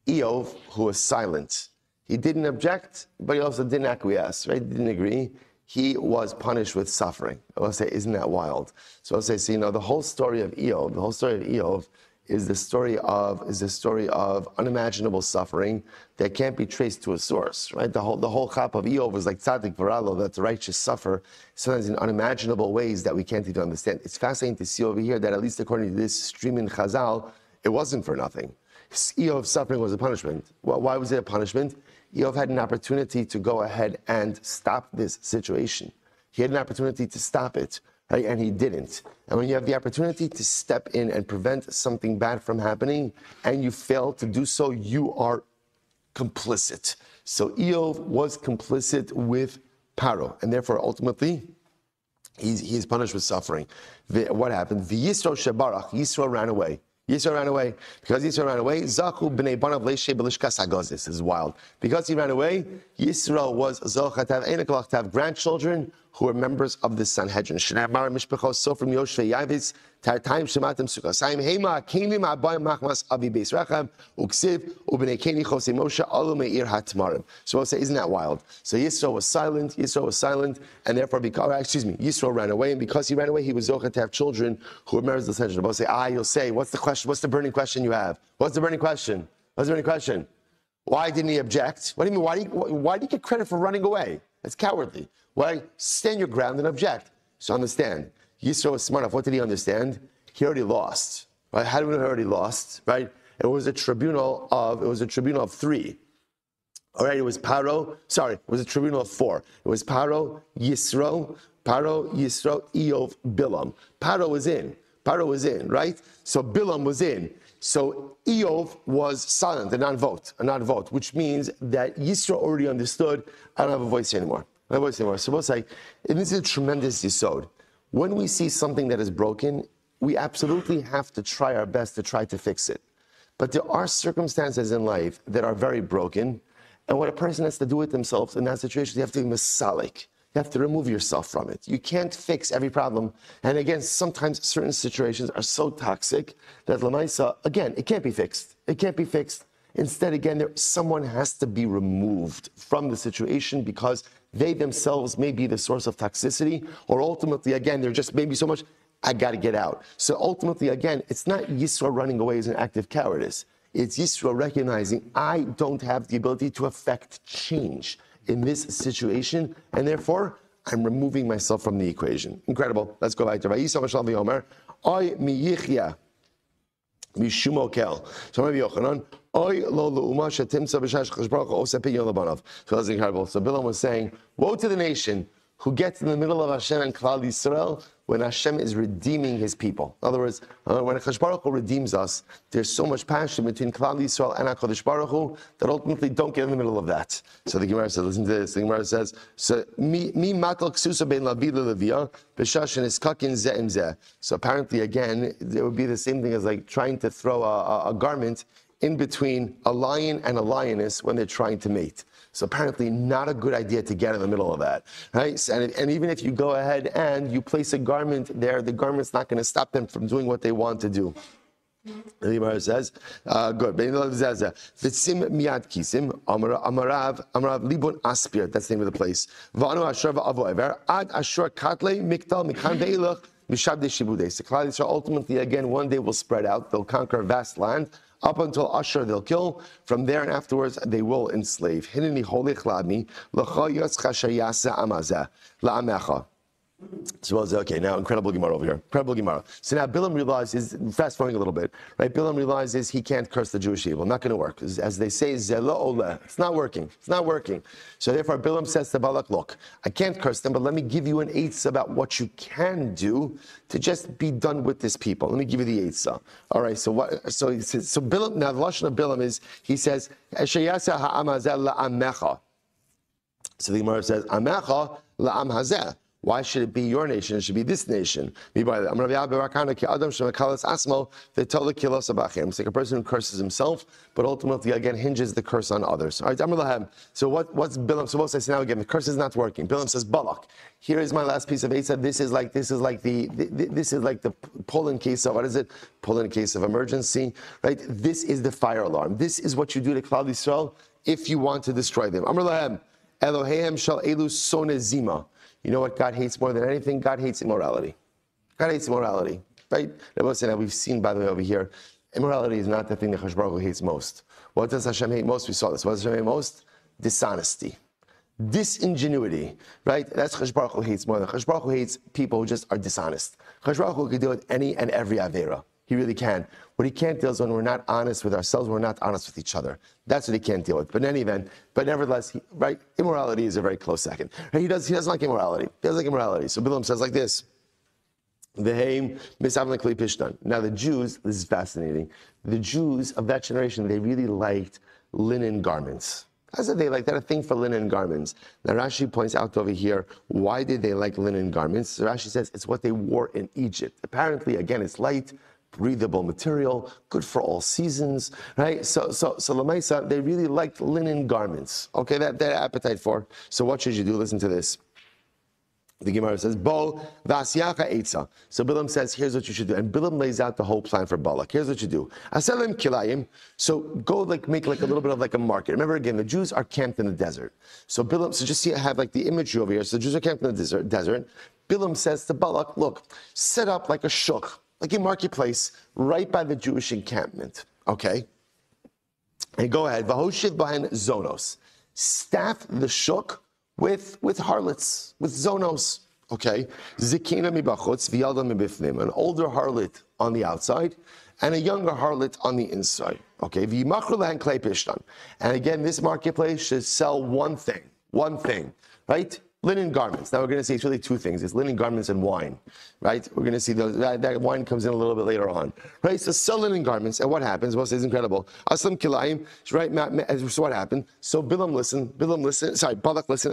Eov, who was silent, he didn't object, but he also didn't acquiesce, right? He didn't agree. He was punished with suffering. I'll say, isn't that wild? So I'll say, so the whole story of Eov, is the story of unimaginable suffering that can't be traced to a source, right? The whole chap of Eov was like tzaddik v'ralo, that the righteous suffer sometimes in unimaginable ways that we can't even understand. It's fascinating to see over here that at least according to this stream in Chazal, it wasn't for nothing. Eov's suffering was a punishment. Well, why was it a punishment? Eov had an opportunity to go ahead and stop this situation. He had an opportunity to stop it, right? And he didn't. And when you have the opportunity to step in and prevent something bad from happening, and you fail to do so, you are complicit. So Eov was complicit with Paro, and therefore ultimately he's punished with suffering. What happened? Yisro shebarach. Yisro ran away. Because Yisro ran away, Zachu b'nei banav leishe b'lishkas hagazis. This is wild. Because he ran away, Yisro was zocha to have einaklach, to have grandchildren who were members of the Sanhedrin. Shnei mishpachos sofrim Yoshvei Yavis, tartaim shematim sukasayim hema kenim abayim machmas avi beis racham uksiv ubnei keni chosei Moshe alu meir hatmarim. So we'll say, isn't that wild? So Yisro was silent, and therefore, Yisro ran away, and because he ran away, he was zocha to have children who were members of the Sanhedrin. We'll say, you'll say, what's the question? What's the burning question you have? What's the burning question? Why didn't he object? What do you mean? Why do you get credit for running away? That's cowardly. Why stand your ground and object? So understand, Yisro was smart enough. What did he understand? He already lost. Right? How do we know he already lost? Right? It was a tribunal of three. All right, it was a tribunal of four. It was Paro, Yisro, Eov, Bilam. Paro was in. Paro was in, right? So Bilam was in. So Eov was silent, a non-vote, which means that Yisro already understood, I don't have a voice anymore. I don't have a voice anymore. So we'll say, and this is a tremendous yisod. When we see something that is broken, we absolutely have to try our best to try to fix it. But there are circumstances in life that are very broken, and what a person has to do with themselves in that situation, you have to be masalik. You have to remove yourself from it. You can't fix every problem. And again, sometimes certain situations are so toxic that Lamaisa, again, it can't be fixed. It can't be fixed. Instead, again, someone has to be removed from the situation because they themselves may be the source of toxicity, or ultimately, again, they're just maybe so much, I got to get out. So ultimately, again, it's not Yisro running away as an act of cowardice. It's Yisro recognizing I don't have the ability to affect change in this situation, and therefore, I'm removing myself from the equation. Incredible. Let's go back to Vayisa Mashal V'Yomer. Oy miyichya mishum okel. So Rabbi Yochanan, oy lo le'uma shetimtza b'shash chashbaruch hu oseh pinyon lebanav. So that's incredible. So Bilam was saying, woe to the nation who gets in the middle of Hashem and Klal Yisrael when Hashem is redeeming His people. In other words, when Hakadosh Baruch Hu redeems us, there's so much passion between Klal Yisrael and Hakadosh Baruch Hu that ultimately don't get in the middle of that. So the Gemara says, listen to this. The Gemara says, "So mi matal ksusa ben lavi levia b'shashin iskakin ze'im zeh." So apparently, again, it would be the same thing as like trying to throw a garment in between a lion and a lioness when they're trying to mate. So apparently not a good idea to get in the middle of that, right? And even if you go ahead and you place a garment there, the garment's not going to stop them from doing what they want to do. The Gemara says, good. V'tzim miyad kisim, amarav libun aspir. That's the name of the place. V'anu ashur v'avo ever, ad ashur katle miktal mikan ve'ilach mishabde shibudei. So Klal Yisrael ultimately, again, one day will spread out. They'll conquer a vast land. Up until Asher, they'll kill. From there and afterwards, they will enslave. Hineni holich la'ami l'cha yotzcha shayasa amazeh la'amecha. So okay, now incredible Gemara over here. Incredible Gemara. So now Bilam realizes, fast forwarding a little bit, right? Bilam realizes he can't curse the Jewish people. Not going to work. As they say, zela oleh. It's not working. It's not working. So therefore Bilam says to Balak, look, I can't curse them, but let me give you an eitzah about what you can do to just be done with this people. Let me give you the eitzah. All right, so what? So Bilam, now the lashon of Bilam is, he says, sheyasa ha'amazeh la'amecha. So the Gemara says, amecha la'am hazeh. Why should it be your nation? It should be this nation. It's like a person who curses himself, but ultimately again hinges the curse on others. All right, so what's Bilam supposed to say now again? The curse is not working. Bilam says, Balak, here is my last piece of eitzah. This is like the pull in case of, what is it? Pull in case of emergency, right? This is the fire alarm. This is what you do to Klal Yisrael if you want to destroy them. Amar lahem, Eloheim shal elu sonezima. You know what God hates more than anything? God hates immorality. God hates immorality, right? We've seen, by the way, over here, immorality is not the thing that Hakadosh Baruch Hu hates most. What does Hashem hate most? We saw this. What does Hashem hate most? Dishonesty. Disingenuity, right? That's Hakadosh Baruch Hu hates more than. Hakadosh Baruch Hu hates people who just are dishonest. Hakadosh Baruch Hu can deal with any and every avera. He really can. What he can't deal is when we're not honest with ourselves, we're not honest with each other. That's what he can't deal with. But in any event, but nevertheless, right? Immorality is a very close second. Right? He doesn't like immorality. He doesn't like immorality. So Bilam says like this. Now the Jews, this is fascinating. The Jews of that generation, they really liked linen garments. I said they like that, a thing for linen garments. Now Rashi points out over here, why did they like linen garments? So Rashi says it's what they wore in Egypt. Apparently, again, it's light, breathable material, good for all seasons, right? So Lamaisa, they really liked linen garments. Okay, that appetite for. So what should you do? Listen to this. The Gemara says, Bo v'asyacha eitza. So Bilam says, here's what you should do. And Bilam lays out the whole plan for Balak. Here's what you do. Aselim kilayim. So go make like a little bit of like a market. Remember again, the Jews are camped in the desert. So Bilam, so just see, I have like the imagery over here. So the Jews are camped in the desert. Bilam says to Balak, look, set up like a shuk, like a marketplace, right by the Jewish encampment. Okay? And go ahead. V'hoshiv b'hen zonos. Staff the shuk with harlots, with zonos, okay? Zikina mibachutz, v'yalda mibifnim, an older harlot on the outside, and a younger harlot on the inside, okay? V'yimachru lehen klei pishtan. And again, this marketplace should sell one thing, right? linen garments. Now we're going to see it's really two things. It's linen garments and wine, right? We're going to see that wine comes in a little bit later on, right? So sell linen garments, and what happens? Well, it's incredible. Aslam kilayim, right? So what happened? So Balak listened,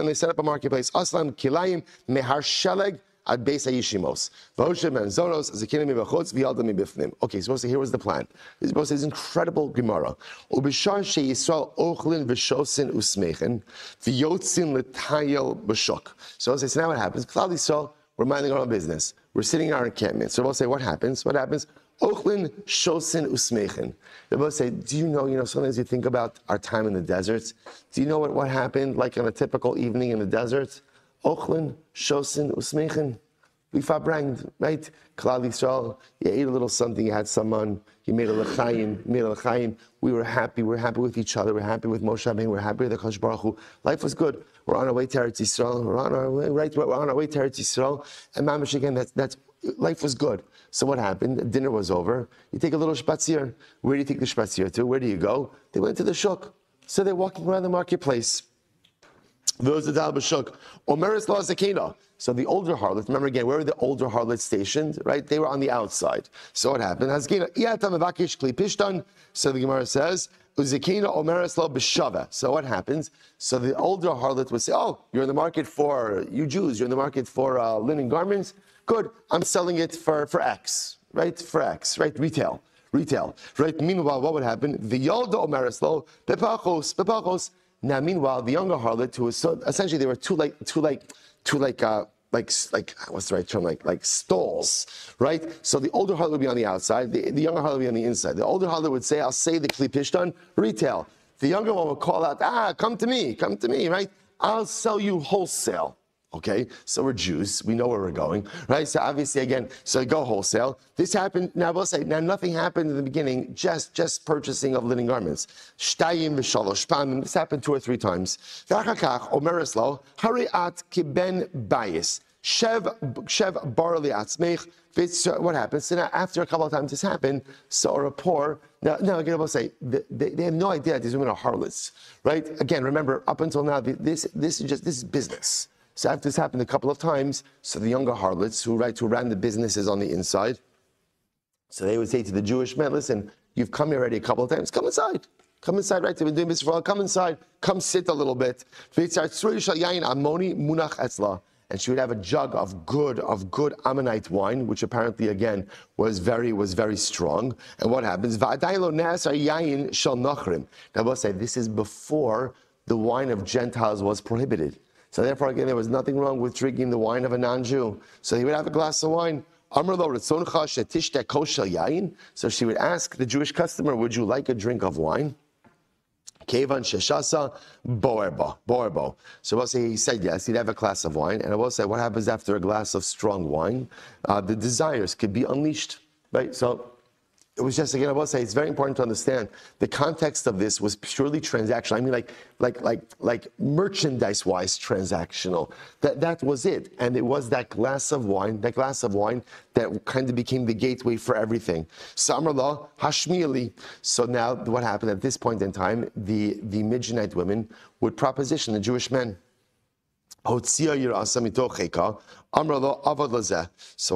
and they set up a marketplace. Aslam kilayim mehar sheleg ad beis hayishimos. V'hoshem and zonos zekinim mibachutz v'yaldam mibifnim. Okay, so here was the plan. This is this incredible Gemara. Ubishar sheYisrael ochlin v'shosin usmechen v'yotzin l'tayel b'shok. So now what happens? Klal Yisrael, we're minding our own business. We're sitting in our encampment. So we'll say, what happens? What happens? Ochlin shosin usmechen. They both say, do you know, sometimes you think about our time in the desert. Do you know what happened like on a typical evening in the desert? Ochlin, shosin, usmechen. We fabranged, right? Klal Yisrael, you ate a little something, you had someone, you made a l'chaim, we were happy with each other, we're happy with Moshe Rabbeinu, we're happy with the Kadosh Baruch Hu. Life was good. We're on our way to Eretz Yisrael, we're on our way to Eretz Yisrael, and mamash again, that's life was good. So what happened? Dinner was over. You take a little spazier. Where do you take the spazier to? Where do you go? They went to the shuk. So they're walking around the marketplace. Those are b'shuk. Omeres la zakina. So the older harlots, remember again, where were the older harlots stationed? Right? They were on the outside. So what happened? So the Gemara says, Uzakina omeres la b'shava. So what happens? So the older harlot would say, oh, you're in the market for, you Jews, you're in the market for linen garments. Good, I'm selling it for X, right? For X, right? Retail, right? Meanwhile, what would happen? The Yolda omeres lo bepachos. Now, meanwhile, the younger harlot, who was so essentially they were two what's the right term? Like stalls, right? So the older harlot would be on the outside, the younger harlot would be on the inside. The older harlot would say, "I'll say the kli pishtan retail." The younger one would call out, come to me, right? I'll sell you wholesale. Okay, so we're Jews. We know where we're going, right? So obviously, again, so go wholesale. This happened. Now we'll say, nothing happened in the beginning. Just purchasing of linen garments. Shtayim v'shalosh pamim. This happened 2 or 3 times. V'achakach omeres lo hariat kiben bayis shev barli atzmeich. What happens? So now, after a couple of times this happened, so a rapport. Now again, we'll say they have no idea that these women are harlots, right? Again, remember, up until now, this is business. So after this happened a couple of times, so the younger harlots who ran the businesses on the inside, so they would say to the Jewish men, listen, you've come here already a couple of times, come inside, right? They've been doing this for a while, come inside, come sit a little bit. And she would have a jug of good Ammonite wine, which apparently again was very strong. And what happens? Now we'll say this is before the wine of Gentiles was prohibited. So therefore, again, there was nothing wrong with drinking the wine of a non-Jew. So he would have a glass of wine. So she would ask the Jewish customer, would you like a drink of wine? Kevan sheshasa boerbo. So we'll say he said yes, he'd have a glass of wine. And I will say, what happens after a glass of strong wine? The desires could be unleashed, right? So it was just, again, I will say, it's very important to understand the context of this was purely transactional. I mean, like merchandise-wise transactional. That was it. And it was that glass of wine that kind of became the gateway for everything. Samarla Hashmieli. So now what happened at this point in time, the Midianite women would proposition the Jewish men. So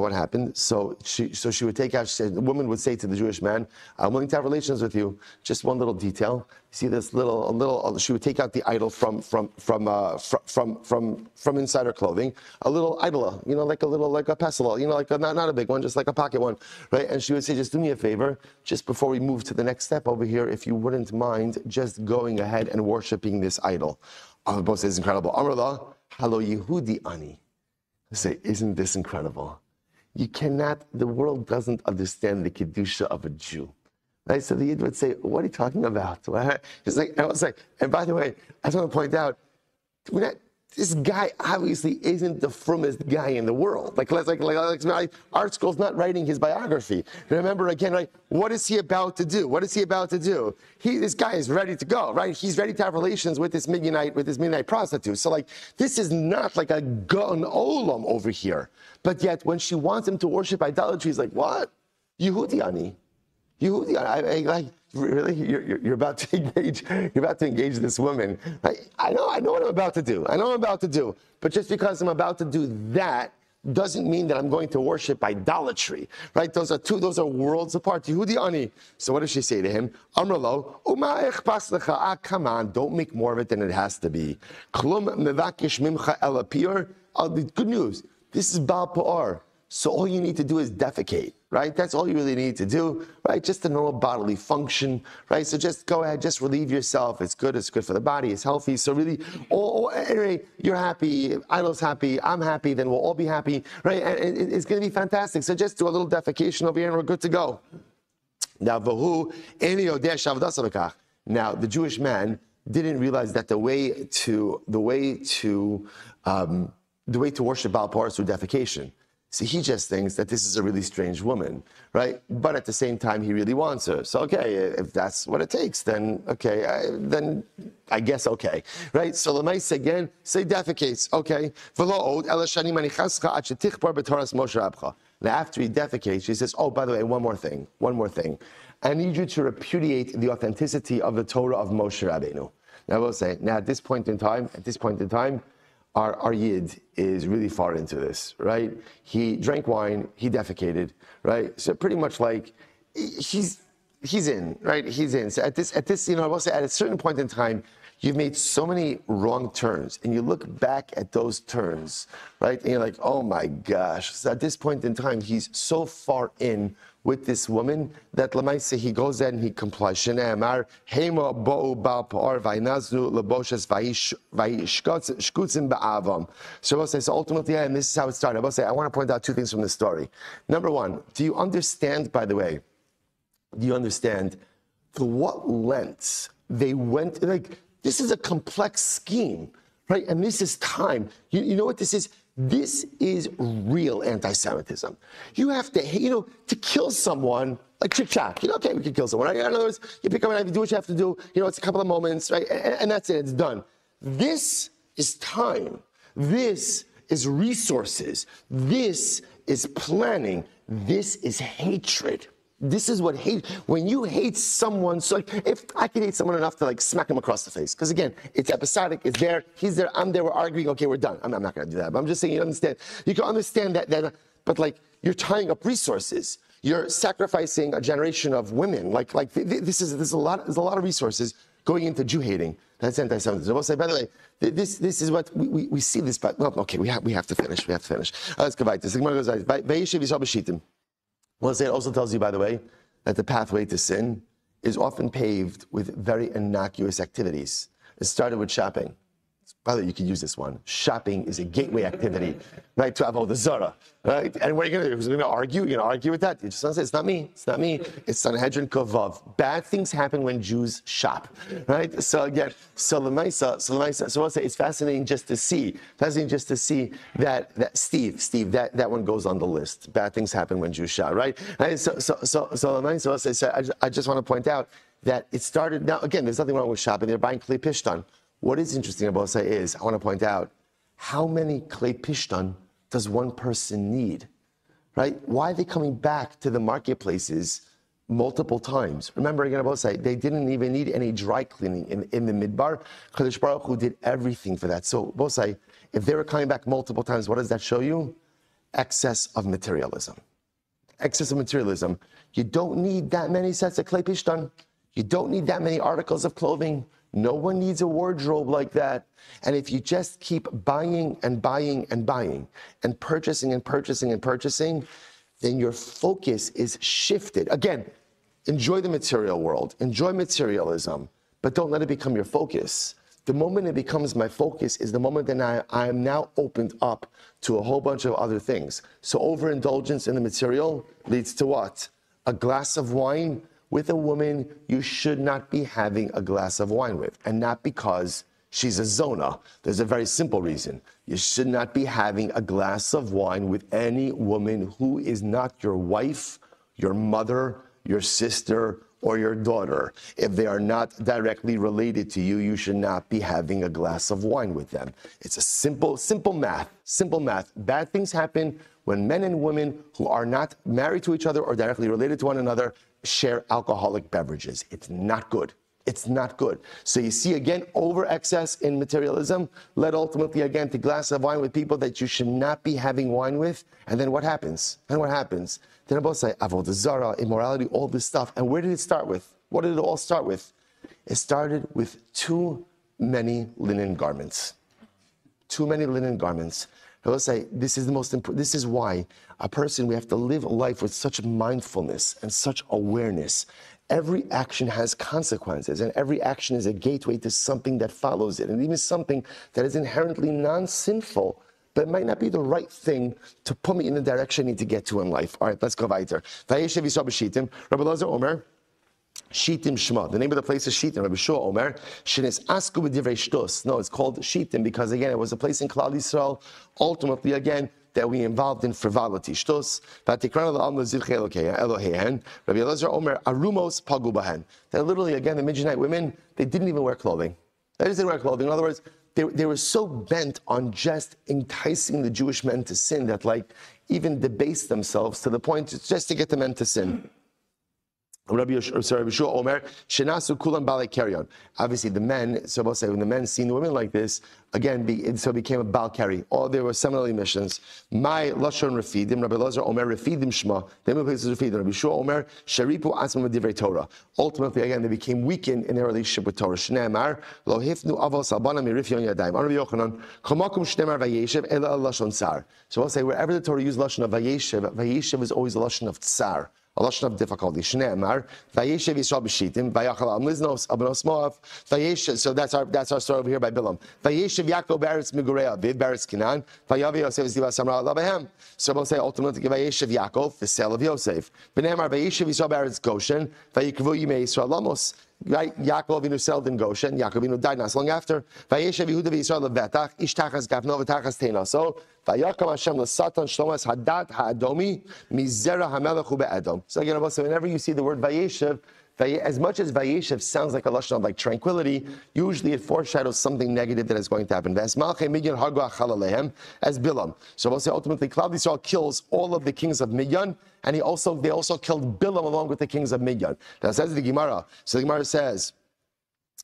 what happened? So she would take out. The woman would say to the Jewish man, "I'm willing to have relations with you." Just one little detail. You see this little. She would take out the idol from inside her clothing. A little idol, like a pestle, not a big one, just like a pocket one, right? And she would say, "Just do me a favor, just before we move to the next step over here, if you wouldn't mind, just going ahead and worshiping this idol." Both says incredible. Amrullah. Hello, Yehudi ani. I say, isn't this incredible? The world doesn't understand the Kedusha of a Jew. Right? So the Yid would say, what are you talking about? It's I was like, and by the way, I just want to point out, this guy obviously isn't the frummest guy in the world. Like Art Scroll's not writing his biography. Remember again, right? What is he about to do? This guy is ready to go, right? He's ready to have relations with this Midianite prostitute. So this is not like a gun olam over here. But yet, when she wants him to worship idolatry, he's like, what? Yehudi ani. Really? You're about to engage. You're about to engage this woman. I know what I'm about to do. I know what I'm about to do. But just because I'm about to do that doesn't mean that I'm going to worship idolatry, right? Those are worlds apart. Yehudi ani. So what does she say to him? Amrlo, come on, don't make more of it than it has to be. Klum mevakish mimcha ela piyur. Good news. This is Baal Pa'or. So all you need to do is defecate, right? That's all you really need to do, right? Just a normal bodily function, right? So just go ahead, just relieve yourself. It's good for the body, it's healthy. So really, anyway, you're happy, Idol's happy, I'm happy, then we'll all be happy, right? And it's going to be fantastic. So just do a little defecation over here and we're good to go. Now, the Jewish man didn't realize that the way to worship Baal Pa'or is through defecation. See, he just thinks that this is a really strange woman, right? But at the same time, he really wants her. So, okay, if that's what it takes, then okay, then I guess okay, right? So Lamais again, say defecates, okay. Now, after he defecates, he says, oh, by the way, one more thing. I need you to repudiate the authenticity of the Torah of Moshe Rabbeinu. Now, I will say, at this point in time, our Yid is really far into this, right? He drank wine, he defecated, right? So pretty much like he's in, right? He's in. So at this, I will say at a certain point in time, you've made so many wrong turns, and you look back at those turns, right? And you're like, oh my gosh. So at this point in time, he's so far in with this woman that Lamaisa, he goes there and he complies. Shne'emar, Hema bo'u Baal Pa'or v'inaznu leboshes v'yishkutzim ba'avam. So I will say, so ultimately, and this is how it started. I will say, I want to point out two things from the story. Number one, do you understand, by the way, to what lengths they went? Like, this is a complex scheme, right? And this is time. You know what this is? This is real anti-Semitism. You have to, to kill someone, like chick-chack, okay, we can kill someone. Right? In other words, you pick up a knife, you do what you have to do, it's a couple of moments, right? And that's it, it's done. This is time. This is resources. This is planning. This is hatred. This is what hate, when you hate someone, so if I can hate someone enough to smack him across the face, because again, it's episodic, it's there, he's there, I'm there, we're arguing, okay, we're done. I'm not going to do that, but I'm just saying, you can understand that but you're tying up resources. You're sacrificing a generation of women. There's a lot of resources going into Jew hating. That's anti-Semitism. I will say, by the way, this is what we see this, but, well, okay, we have to finish. Let's go back to this. Well, it also tells you, by the way, that the pathway to sin is often paved with very innocuous activities. It started with shopping. By the way, you can use this one. Shopping is a gateway activity, right, to Avodah Zarah, right? And what are you going to do? Who's going to argue? You're going to argue with that? You're just going to say, it's not me. It's Sanhedrin Kovav. Bad things happen when Jews shop, right? So again, so I'll say it's fascinating just to see that Steve, that one goes on the list. Bad things happen when Jews shop, right? And so I'll say, I just want to point out that it started, now again, there's nothing wrong with shopping. They're buying Klei Pishtan. What is interesting about say is, I want to point out, how many Klei Pishtan does one person need, right? Why are they coming back to the marketplaces multiple times? Remember, again, about say, they didn't even need any dry cleaning in the Midbar. Kadosh Baruch Hu did everything for that. So, both say, if they were coming back multiple times, what does that show you? Excess of materialism. Excess of materialism. You don't need that many sets of Klei Pishtan. You don't need that many articles of clothing. No one needs a wardrobe like that. And if you just keep buying and buying and buying and purchasing and purchasing and purchasing, then your focus is shifted. Again, enjoy the material world, enjoy materialism, but don't let it become your focus. The moment it becomes my focus is the moment that I am now opened up to a whole bunch of other things. So overindulgence in the material leads to what? A glass of wine with a woman you should not be having a glass of wine with, and not because she's a zona. There's a very simple reason. You should not be having a glass of wine with any woman who is not your wife, your mother, your sister, or your daughter. If they are not directly related to you, you should not be having a glass of wine with them. It's a simple math. Bad things happen when men and women who are not married to each other or directly related to one another share alcoholic beverages. It's not good. It's not good. So you see, again, over excess in materialism led ultimately, again, to glass of wine with people that you should not be having wine with. And then what happens? Then I both say, avodah zarah, immorality, all this stuff. And where did it start with? What did it all start with? It started with too many linen garments. Too many linen garments. I will say, this is the most important. This is why a person, we have to live life with such mindfulness and such awareness. Every action has consequences, and every action is a gateway to something that follows it, and even something that is inherently non-sinful, but it might not be the right thing to put me in the direction I need to get to in life. All right, let's go weiter. Vayeshev Yisrael b'Shittim. Rabbi Elazar Omer, Shittim Shema. The name of the place is Shittim. Rabbi Shua Omer, Shenes Asku b'divrei shtos. No, it's called Shittim because, again, it was a place in Klal Yisrael, ultimately, again, that we involved in frivolity. Shtos, v'atikranu la'am l'zivchei Eloheihen. Rabbi Elazar Omer, arumos pagu bahen. That literally, again, the Midianite women, they didn't even wear clothing. They just didn't wear clothing. In other words, they were so bent on just enticing the Jewish men to sin that, like, even debased themselves to the point just to get the men to sin. Rabbi Yeshua Omer, Shenasu Kulam Balei Kerion. Obviously, the men, so we'll say, when the men seen the women like this, again, so it became a Bal Keri. All there were seminal emissions. My Lashon Refidim, Rabbi Elazar Omer, Refidim Shema. The name of the place is Refidim. Rabbi Yeshua Omer, Sharipu Asmam Divrei Torah. Ultimately, again, they became weakened in their relationship with Torah. Shneimar, Lo Hifnu Avos Albana Mirifyon Yadayim. Rabbi Yochanan, Chomakum Shneimar Vayeshev Ela Lashon Tsar. So we'll say, wherever the Torah used Lashon of Vayeshev, Vayeshev is always a Lashon of Tsar. A lashon of difficulty. Shneimar, Vayeshev Yisrael b'Shittim, Vayachal Am Liznos, Abanos Moav, Vayeshev. So that's our story over here by Bilam. Vayeshev Yaakov Beretz Migurei Aviv, Beretz Canaan, Vayavi Yosef Ziva Samra Labahem. So we'll say ultimately Vayeshev Yaakov, the sale of Yosef. V'neimar Vayeshev Yisrael Beretz Goshen, Vayikvu Yimei Yisrael Lamos. Right, Yaakov Avinu settled in Goshen. Yaakov Avinu died not so long after. Vayeshev Yehuda v'Yisrael levetach, Ishtachas Gavno v'Tachas Teina. So Vayakam Hashem l'Satan Shlomas Hadat Ha'adomi Mizera Hamelech U'be'Edom. So again, so whenever you see the word Vayeshev, as much as Vayeshev sounds like a lashon of like tranquility, usually it foreshadows something negative that is going to happen. As Bilam. So we'll say ultimately, Klal Yisrael kills all of the kings of Midian, and they also killed Bilam along with the kings of Midian. Now says the Gemara. So the Gemara says,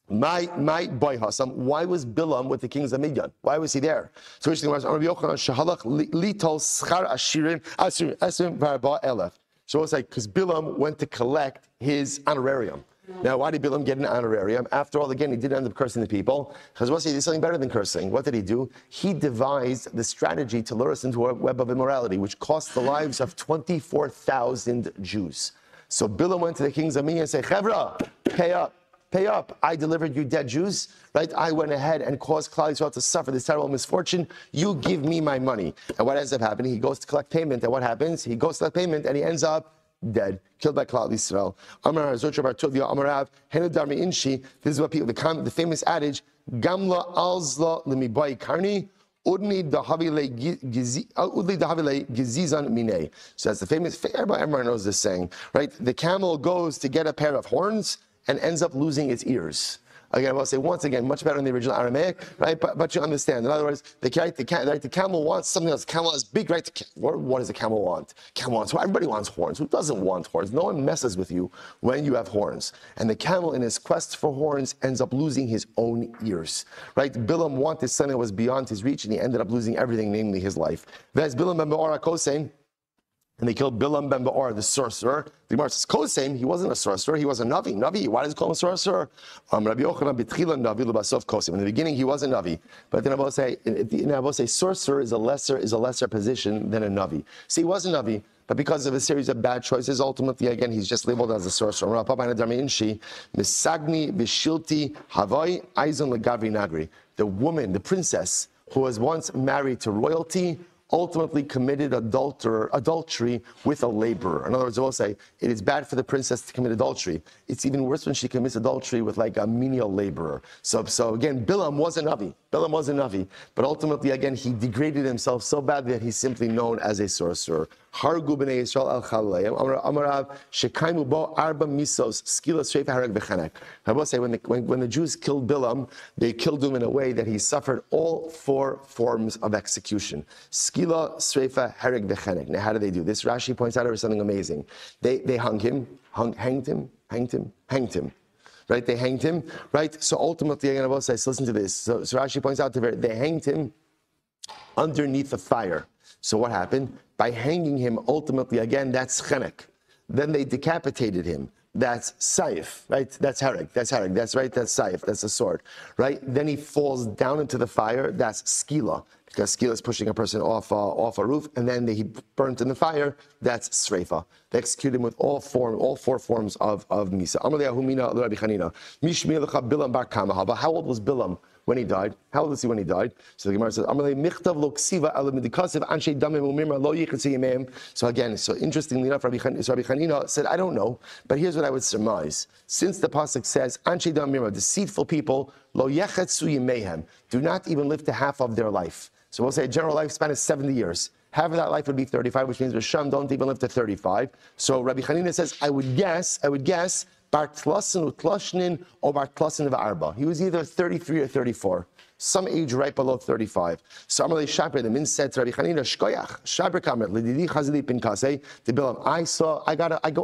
my boy Hassam, why was Bilam with the kings of Midian? Why was he there? So the Gemara says, Rabbi Yochanan Shahalach Litol Schar Ashirim Asrim Varba Elef. So it's like, because Bilam went to collect his honorarium. Now, why did Bilam get an honorarium? After all, again, he did end up cursing the people. Because he did something better than cursing. What did he do? He devised the strategy to lure us into a web of immorality, which cost the lives of 24,000 Jews. So Bilam went to the kings of Midian and said, Chevra, pay up. Pay up. I delivered you dead Jews, right? I went ahead and caused Klal Yisrael to suffer this terrible misfortune. You give me my money. And what ends up happening? He goes to collect payment. And what happens? He goes to collect payment and he ends up dead, killed by Klal Yisrael. Amar Zotra Bar Tovia, Amarav, Henadar Inshi. This is what people, the famous adage, Gamla alzla lemibai karni. Udni dahavile gizizan mine. So that's the famous, everyone knows this saying, right? The camel goes to get a pair of horns and ends up losing its ears. Again, I will say once again, much better in the original Aramaic, right? But you understand. In other words, the camel wants something else. Camel is big, right? What does a camel want? Camel wants, everybody wants horns. Who doesn't want horns? No one messes with you when you have horns. And the camel, in his quest for horns, ends up losing his own ears, right? Bilam wanted something that was beyond his reach, and he ended up losing everything, namely his life. That's Bilam ben Be'or HaKosein. And they killed Bilam ben Be'or, the sorcerer. The Gemara says, Koseim, he wasn't a sorcerer, he was a Navi. Navi, why does it call him a sorcerer? Rabbi Yochanan b'tchila Navi l'basov Koseim. In the beginning, he was a Navi. But then I will say, sorcerer is a lesser position than a Navi. See, he was a Navi, but because of a series of bad choices, ultimately, again, he's just labeled as a sorcerer. Misagni v'shilti havai aizon legavri nagri. The woman, the princess, who was once married to royalty, ultimately committed adultery with a laborer. In other words, I will say, it is bad for the princess to commit adultery. It's even worse when she commits adultery with like a menial laborer. So again, Bilam was a Navi. But ultimately, again, he degraded himself so badly that he's simply known as a sorcerer. Hargu b'nei Yisrael al chalayim. Amarav shekaimu bo arba misos skila shreifa harag v'chanek. I will say, when the Jews killed Bilam, they killed him in a way that he suffered all 4 forms of execution. Skila, Sreifa, Hereg, Vechenek. Now, how do they do this? Rashi points out something amazing. They hung him, hanged him. Right? They hanged him. Right? So ultimately, again, Rabbi says, listen to this. So Rashi points out they hanged him underneath the fire. So what happened? By hanging him, ultimately, again, that's chenek. Then they decapitated him. That's saif, right? That's hereg. That's right. That's saif. That's a sword, right? Then he falls down into the fire. That's skila, because skila is pushing a person off a roof, and then he burnt in the fire. That's sreifa. They execute him with all four forms of misa. But how old was Bilam when he died? How old was he when he died? So the Gemara says, so again, so interestingly enough, Rabbi Chanina said, I don't know, but here's what I would surmise. Since the pasuk says, Anshe Dam Mirma, deceitful people, lo yechetzu yimehem, do not even live to half of their life. So we'll say a general lifespan is 70 years. Half of that life would be 35, which means Risham don't even live to 35. So Rabbi Chanina says, I would guess, Bar Tlasin Utlashnin or Bar Tlasin V'Arba. He was either 33 or 34, some age right below 35. So Amalei Shaper, the min said to Rabbi Chanina, Shkoyach, Shaper Kamer, Lididi Chazili Pinkasei, to Bilam.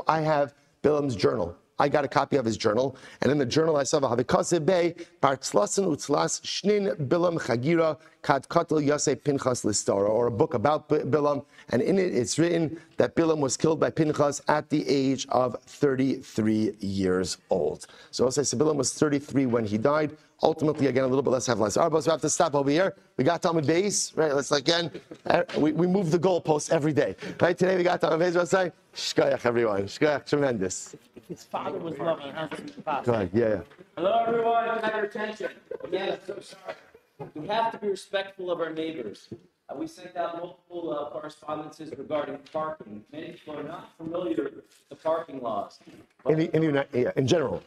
I have Bilam's journal. I got a copy of his journal, and in the journal I saw Havikase Bey, Partslasin Utzlas, Shnin Bilam Chagira, Kat Katel Yase Pinchas Listara, or a book about Bilam, and in it it's written that Bilam was killed by Pinchas at the age of 33 years old. So I'll say so Bilam was 33 when he died. Ultimately, again, a little bit less have less. All right, so we have to stop over here. We got Talmud Beis, right? Let's again, we move the goalposts every day, right? Today we got Talmud Beis. Let's say, Shkoyach, everyone. Shkoyach, tremendous. His father was loving. Go ahead, yeah. Hello, everyone. Can I have your attention? Again, I'm so sorry. We have to be respectful of our neighbors. We sent out multiple correspondences regarding parking. Many people are not familiar with the parking laws. In general.